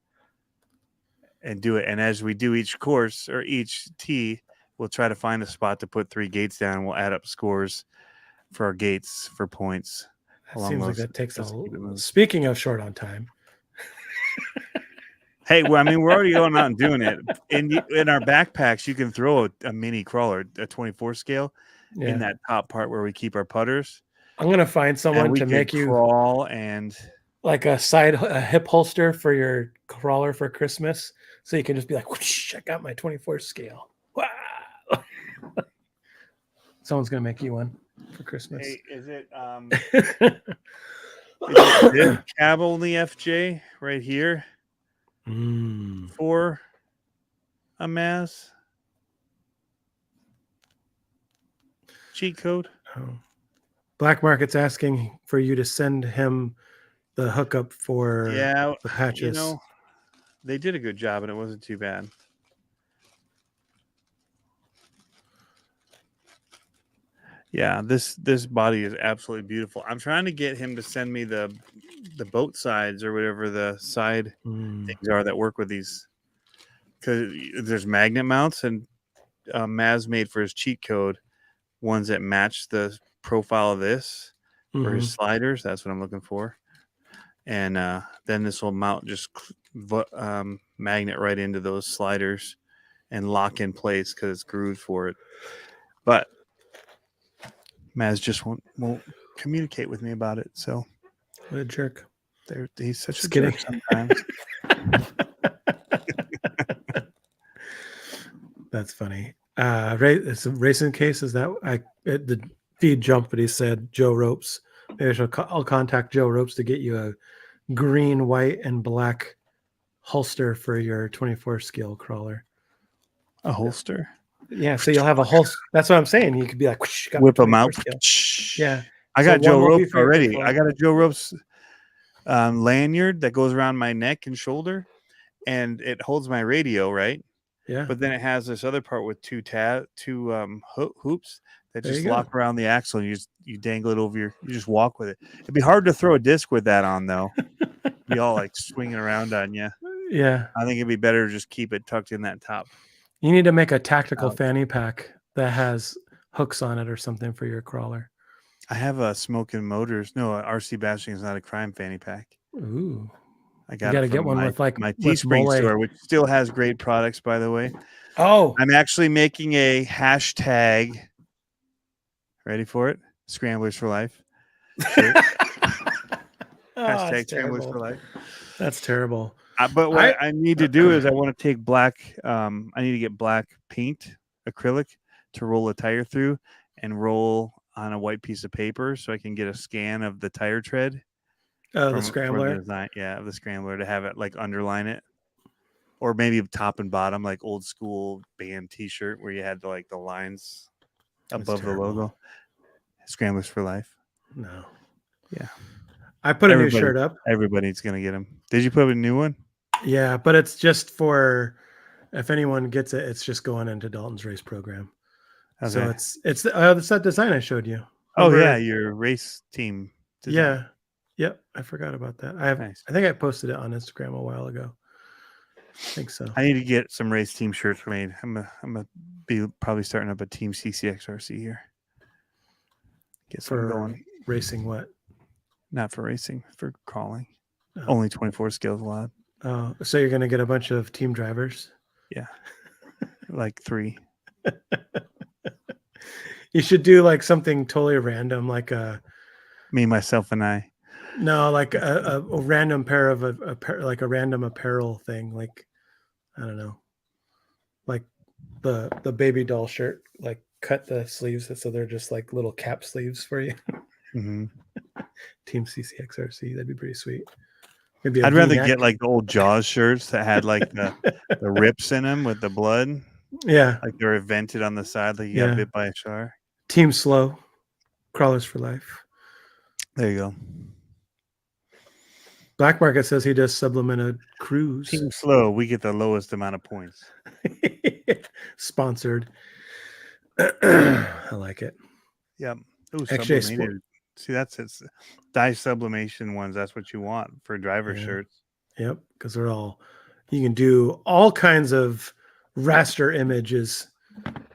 and do it. And as we do each course or each tee, we'll try to find a spot to put 3 gates down, and we'll add up scores for our gates for points. That seems like that takes Speaking of short on time. Hey, well, I mean, we're already going out and doing it. In our backpacks, you can throw a mini crawler, a 24 scale, in that top part where we keep our putters. I'm gonna find someone to make you crawl and like a hip holster for your crawler for Christmas, so you can just be like, whoosh, I got my 24 scale. Wow. Someone's gonna make you one for Christmas. Hey, is it this cab only FJ right here? For a Maz cheat code. Black Market's asking for you to send him the hookup for the patches. They did a good job and it wasn't too bad. Yeah, this body is absolutely beautiful. I'm trying to get him to send me the boat sides or whatever the side things are that work with these, because there's magnet mounts, and Maz made for his cheat code ones that match the profile of this for his sliders. That's what I'm looking for. And then this will mount just magnet right into those sliders and lock in place because it's grooved for it. But Maz just won't communicate with me about it. So what a jerk. He's such a jerk sometimes. That's funny. It's a racing case. Is that the feed jumped, but he said Joe Ropes. Maybe I'll contact Joe Ropes to get you a green, white, and black holster for your 24 scale crawler. A holster? Yeah, so you'll have a holster. That's what I'm saying. You could be like, whoosh, whip them out. Yeah. I got Joe Ropes already. I got a Joe Ropes lanyard that goes around my neck and shoulder, and it holds my radio, right? Yeah. But then it has this other part with two hoops that There just you go. lock around the axle, and you dangle it over you just walk with it. It'd be hard to throw a disc with that on, though. Be all like swinging around on you. Yeah. I think it'd be better to just keep it tucked in that top. You need to make a tactical Ouch. fanny pack that has hooks on it or something for your crawler. I have a Smoking Motors. No, RC Bashing is not a crime fanny pack. Ooh. I You got got to it get from one with like my with Teespring mole. store, which still has great products, by the way. Oh, I'm actually making a hashtag. Ready for it? Scramblers for Life. Shirt. Hashtag Scramblers for Life. That's terrible. But what I need to do is I want to take black. I need to get black paint, acrylic, to roll a tire through and roll on a white piece of paper so I can get a scan of the tire tread. The scrambler. Of the scrambler, to have it like underline it, or maybe top and bottom, like old school band T-shirt where you had the lines above the logo. Scramblers for Life. No. Yeah. I put a new shirt up. Everybody's gonna get them. Did you put up a new one? Yeah, but it's just for if anyone gets it, it's just going into Dalton's race program. Okay. So it's that design I showed you. Remember? Oh yeah, your race team design. Yeah. Yep, I forgot about that. Nice. I think I posted it on Instagram a while ago. I think so. I need to get some race team shirts made. I'm gonna be probably starting up a team CCXRC here. Get some going. Racing what? Not for racing, for crawling. Oh. Only 24 skills allowed. Oh, so you're gonna get a bunch of team drivers? Yeah, like 3. You should do like something totally random, like me, myself, and I. No, like a random pair of like a random apparel thing, like I don't know, like the baby doll shirt, like cut the sleeves so they're just like little cap sleeves for you. Mm-hmm. Team CCXRC, that'd be pretty sweet. I'd rather get like the old Jaws shirts that had like the rips in them with the blood. Yeah, like they're vented on the side, like you got bit by a shark. Team Slow, Crawlers for Life. There you go. Black Market says he does sublimated cruise. Team Slow, we get the lowest amount of points. Sponsored. I like it. Yep. Ooh, actually, see, that's it's dye sublimation ones. That's what you want for driver shirts. Yep, because they're all you can do all kinds of raster images.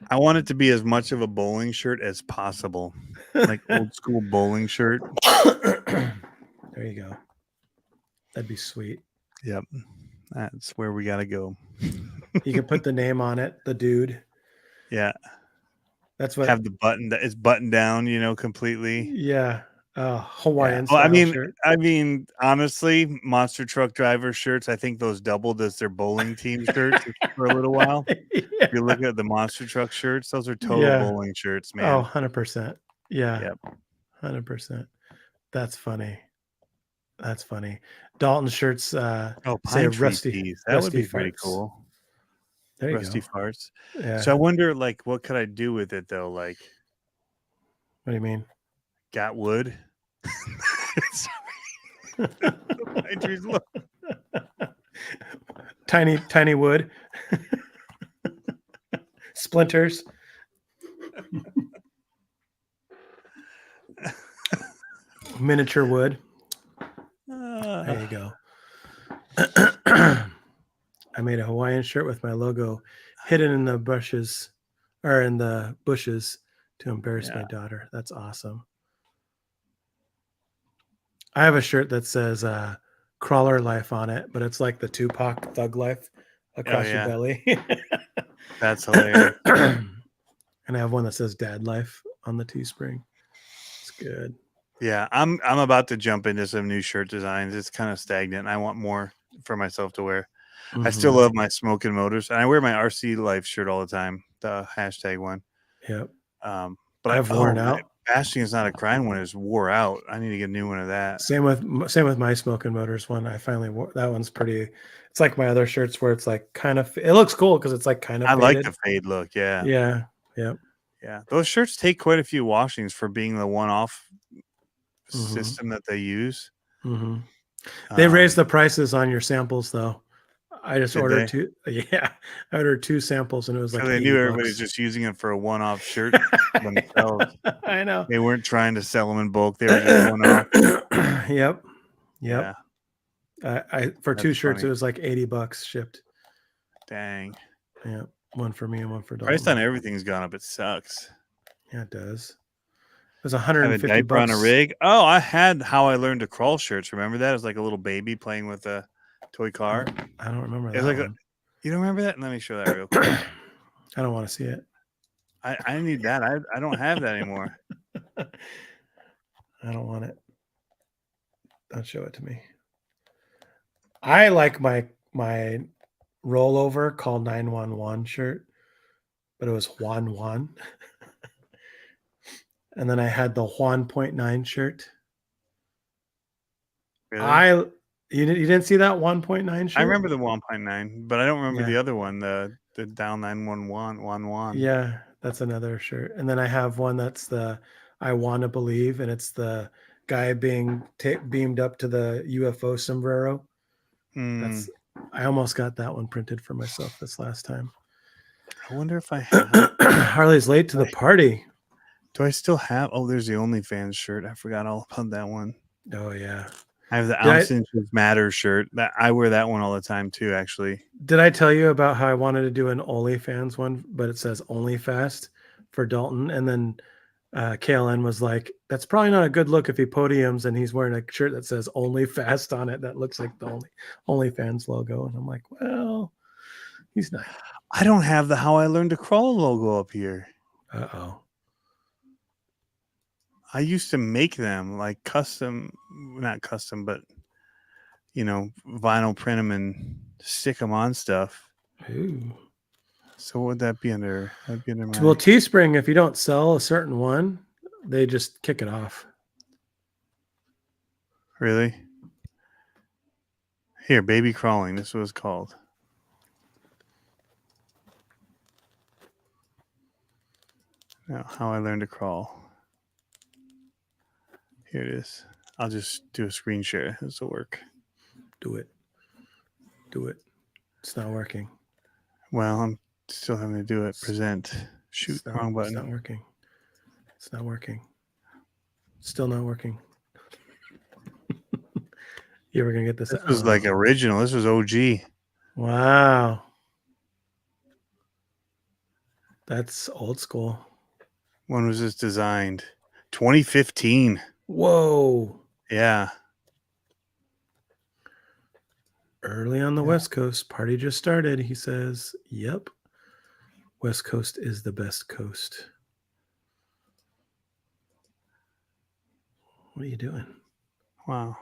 I want it to be as much of a bowling shirt as possible, like old school bowling shirt. There you go. That'd be sweet. Yep, that's where we gotta go. You can put the name on it, the dude. Yeah, that's what. Have the button that is buttoned down, completely. Yeah, Hawaiian. Yeah. Well, I mean, honestly, monster truck driver shirts. I think those doubled as their bowling team shirts for a little while. Yeah. If you look at the monster truck shirts, those are total bowling shirts, man. Oh, 100%. Yeah. Yep. 100%. That's funny. That's funny. Dalton shirts say Rusty. That would be pretty cool. There you Rusty go. Farts. Yeah. So I wonder, like, what could I do with it though? Like, what do you mean? Got wood? Tiny wood. Splinters. Miniature wood. There you go. I made a Hawaiian shirt with my logo hidden in the bushes to embarrass my daughter. That's awesome. I have a shirt that says Crawler Life on it, but it's like the Tupac Thug Life across your belly. That's hilarious. And I have one that says Dad Life on the Teespring. It's good. Yeah, I'm about to jump into some new shirt designs. It's kind of stagnant. I want more for myself to wear. Mm-hmm. I still love my Smoking Motors, and I wear my RC Life shirt all the time, the hashtag one. Yep. But I've worn out. Bashing is not a crime one; it's wore out. I need to get a new one of that. Same with my Smoking Motors one. I finally wore that one's pretty. It's like my other shirts where it's like kind of. It looks cool because it's like kind of. I like the fade look. Yeah. Yeah. Yep. Yeah. Those shirts take quite a few washings for being the one-off system that they use. Mm-hmm. They raised the prices on your samples though. I just Did ordered they? 2. Yeah, I ordered 2 samples and it was So like they knew 80 everybody's bucks. just using it for a one-off shirt themselves. I know. They weren't trying to sell them in bulk. They were just one-off. Yep. Yeah, I for 2 that's shirts funny. it was like 80 bucks shipped. Dang. Yeah, one for me and one for Price Dalton. on everything's gone up. It sucks. Yeah, it does. It was Have a 150 diaper on a bucks. rig. Oh, I had How I Learned to Crawl shirts. Remember that? It was like a little baby playing with a toy car. I don't remember It was that like one. you don't remember that? Let me show that real quick. I don't want to see it. I need that. I don't have that anymore. I don't want it. Don't show it to me. I like my rollover called 911 shirt, but it was Juan Juan. And then I had the Juan .9 shirt. Really? You didn't see that 1.9 shirt? I remember the 1.9, but I don't remember Yeah. the other one, the down 911. Yeah, that's another shirt. And then I have one that's the I Wanna Believe, and it's the guy being beamed up to the UFO sombrero. That's I almost got that one printed for myself this last time. I wonder if I have. Harley's late to the party. Do I still have? Oh, there's the OnlyFans shirt. I forgot all about that one. Oh yeah. I have the Ounce Inches Matter shirt. That I wear that one all the time too. Actually, did I tell you about how I wanted to do an OnlyFans one, but it says Only Fast for Dalton, and then KLN was like, "That's probably not a good look if he podiums and he's wearing a shirt that says Only Fast on it. That looks like the OnlyFans logo." And I'm like, "Well, he's not." I don't have the How I Learned to Crawl logo up here. Uh-oh. I used to make them like custom, not custom, but vinyl print them and stick them on stuff. Ooh. So what would that be under? That'd be under my... Well, Teespring, if you don't sell a certain one, they just kick it off. Really? Here, Baby Crawling. This was called. Now, How I Learned to Crawl. Here it is. I'll just do a screen share. This will work. Do it. It's not working. Well, I'm still having to do it. Present. Shoot, wrong button. It's not working. Still not working. You ever gonna get this? This was like original. This was OG. Wow. That's old school. When was this designed? 2015. Whoa. Yeah. Early on the West Coast. Party just started, he says. Yep. West Coast is the best coast. What are you doing? Wow.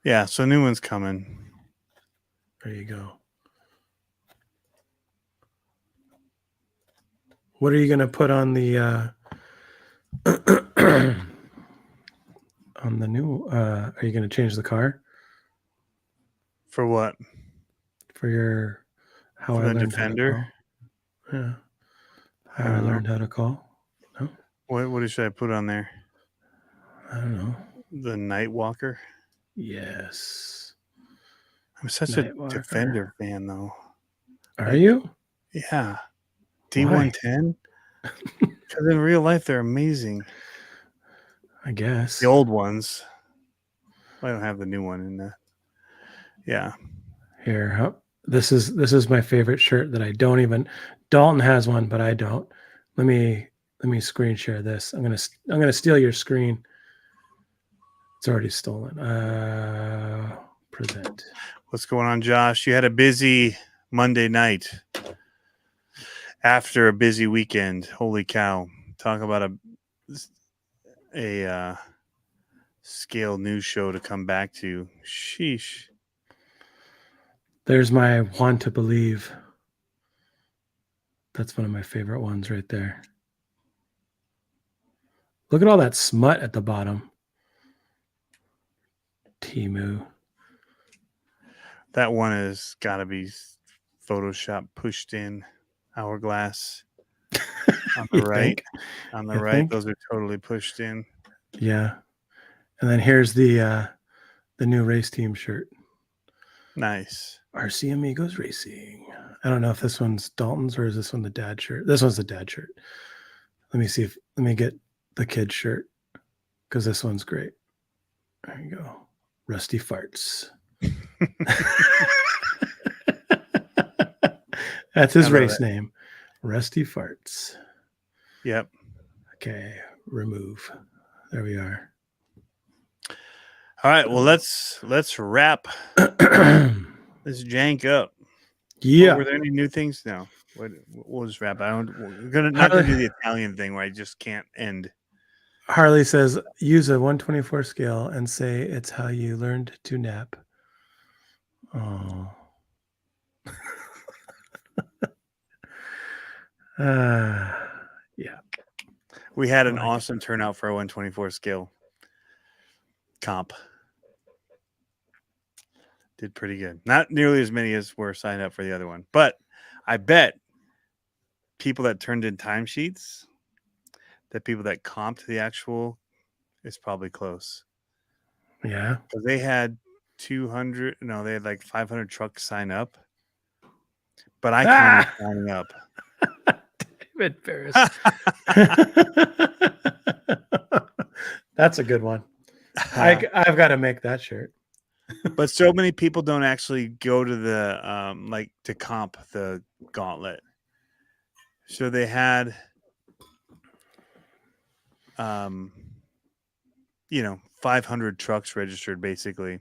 Yeah, so new one's coming. There you go. What are you going to put on the on the new are you going to change the car? For what? For your How I Learned Defender? How to Call. Yeah. How I Learned How to Call. No? What should I put on there? I don't know. The Nightwalker? Yes. I'm such Nightwalker. a Defender fan, though. Are you? Yeah. D110? Because in real life, they're amazing. I guess. The old ones. I don't have the new one in there. Yeah. Here, this is my favorite shirt that I don't even. Dalton has one, but I don't. Let me screen share this. I'm gonna steal your screen. It's already stolen. Present. What's going on, Josh? You had a busy Monday night after a busy weekend. Holy cow! Talk about a scale news show to come back to. Sheesh. There's my Want to Believe. That's one of my favorite ones right there. Look at all that smut at the bottom. Timu. That one has got to be Photoshop pushed in. Hourglass on the right. Those are totally pushed in. Yeah. And then here's the The new race team shirt. Nice. RC Amigos Racing. I don't know if this one's Dalton's or is this one the dad shirt? This one's the dad shirt. Let me get the kid shirt because this one's great. There you go. Rusty Farts. That's his race name. Rusty Farts. Yep. Okay. Remove. There we are. All right. Well, let's wrap this jank up. Yeah. Were there any new things? No. We'll just wrap. We're not gonna do the Italian thing where I just can't end. Harley says, use a 124 scale and say it's how you learned to nap. Oh. Yeah. We had an awesome turnout for a 124 scale comp. Did pretty good. Not nearly as many as were signed up for the other one, but I bet people that turned in timesheets, that people that comped the actual, is probably close. Yeah. Because they had 200, no, they had like 500 trucks sign up, but I counted signing up. David Ferris. That's a good one. I've got to make that shirt. But so many people don't actually go to the to comp the gauntlet. So they had 500 trucks registered basically.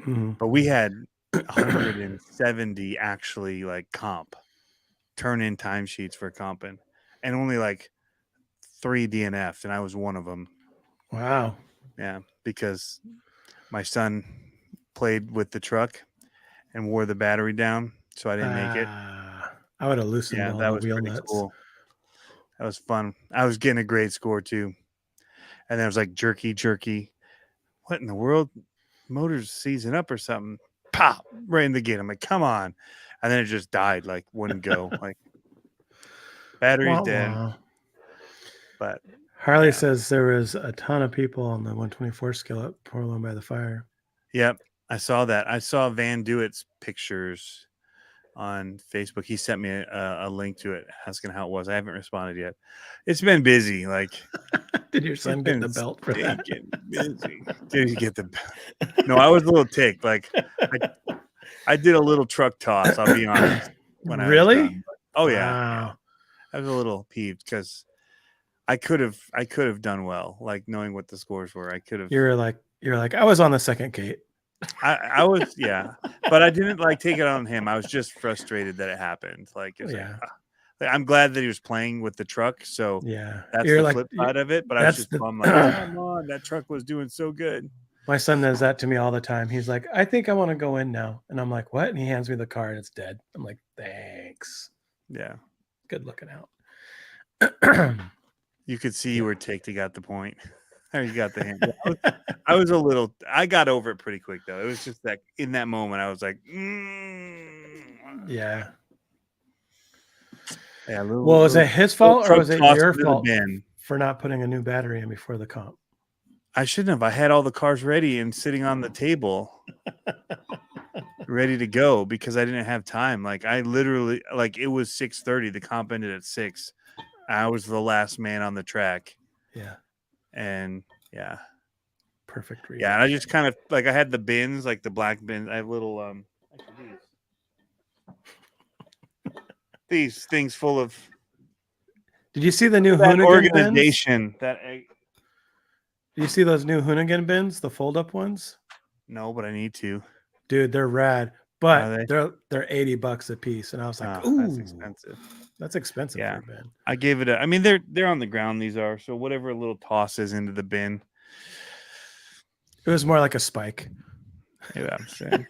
Mm-hmm. But we had 170 actually like comp turn in timesheets for comping, and only like 3 DNF'd, and I was one of them. Wow. Yeah, because my son played with the truck and wore the battery down, so I didn't make it. I would have loosened all that the was wheel pretty nuts. cool. That was fun. I was getting a great score too. And then it was like jerky. What in the world? Motor's seizing up or something. Pop! Right in the gate. I'm like, come on. And then it just died, like wouldn't go. Like battery's dead. But Harley says there was a ton of people on the 124 scale at Portland by the Fire. Yep. I saw that. I saw Van Dewitt's pictures on Facebook. He sent me a link to it asking how it was. I haven't responded yet. It's been busy. Like, did your son get the belt for that? Busy. Did he get the belt? No, I was a little ticked. Like, I did a little truck toss. I'll be honest. When I was done. Oh yeah. Wow. I was a little peeved because I could have done well. Like knowing what the scores were, I could have. You're like I was on the second gate. I was, yeah, but I didn't like take it on him. I was just frustrated that it happened. Like, it was like, I'm glad that he was playing with the truck. So yeah, that's the flip side of it. But I was just bummed, like, come on, that truck was doing so good. My son does that to me all the time. He's like, I think I want to go in now, and I'm like, what? And he hands me the car, and it's dead. I'm like, thanks. Yeah, good looking out. You could see you were ticked. You got the point. You got the hand. I got over it pretty quick though. It was just that in that moment I was like, yeah. Well, was it his fault or was it your fault for not putting a new battery in before the comp? I shouldn't have. I had all the cars ready and sitting on the table, ready to go because I didn't have time. Like I literally, like it was 6:30. The comp ended at 6. I was the last man on the track. Yeah. And yeah, perfect reason. Yeah, and I just kind of like I had the bins, like the black bins. I have little these things full of. Did you see the new Hoonigan organization? Bins? Do you see those new Hoonigan bins, the fold-up ones? No, but I need to. Dude, they're rad, but they're $80 a piece, and I was like, "Ooh, that's expensive." That's expensive for a bin. I gave it I mean, they're on the ground. These are so whatever a little toss is into the bin. It was more like a spike. Yeah, I'm saying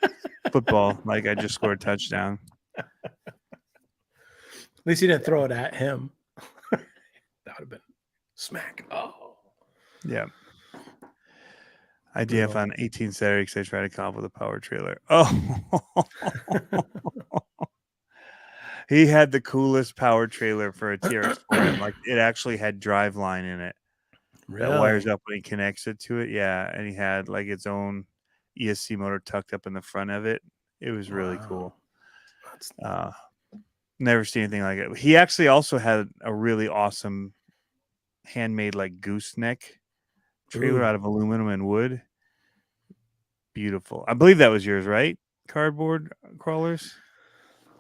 football. Like I just scored a touchdown. At least you didn't throw it at him. That would have been smack. Oh, yeah. IDF on 18 Saturday because I tried to comp with a power trailer. Oh. He had the coolest power trailer for a TRX. Like it actually had drive line in it. Really? That wires up when he connects it to it. Yeah. And he had like its own ESC motor tucked up in the front of it. It was really Wow. cool. That's Never seen anything like it. He actually also had a really awesome handmade like gooseneck trailer Ooh. out of aluminum and wood. Beautiful. I believe that was yours, right? Cardboard crawlers.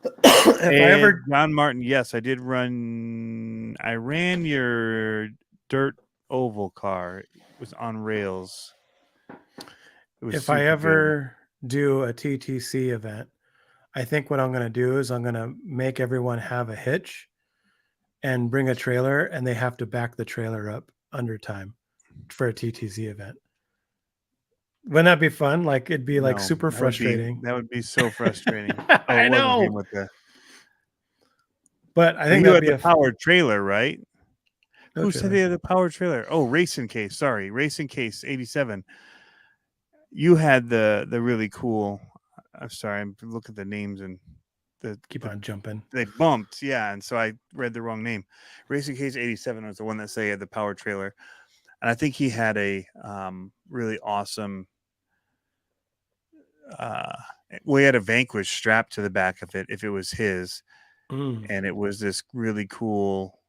if I ever John Martin, yes, I did run. I ran your dirt oval car. It was on rails. It was if I super ever do a TTC event, I think what I'm going to do is I'm going to make everyone have a hitch and bring a trailer, and they have to back the trailer up under time for a TTC event. Wouldn't that be fun? Like it'd be good. like No, super frustrating. That would be so frustrating. I it wasn't him know, with the. but I think You that'd had be the powered trailer, right? no Who said trailer. they had the powered trailer? Oh, Racing Case. Sorry, Racing Case 87. You had the really cool. I'm sorry, I'm looking at the names and Keep on jumping. they bumped, yeah, and so I read the wrong name. Racing Case 87 was the one that said the power trailer, and I think he had a really awesome. We had a Vanquish strapped to the back of it if it was his, and it was this really cool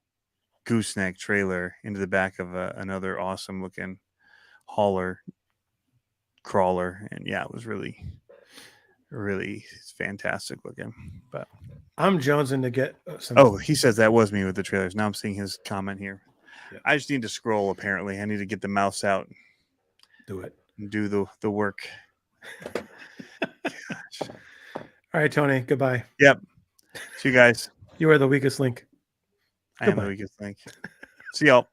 gooseneck trailer into the back of another awesome looking hauler crawler, and yeah, it was really fantastic looking. But I'm jonesing to get some. oh, he says that was me with the trailers. Now I'm seeing his comment here. Yeah. I just need to scroll. Apparently, I need to get the mouse out. Do it. And do the work. All right, Tony. Goodbye. Yep. See you guys. You are the weakest link. I am the Goodbye. weakest link. See y'all.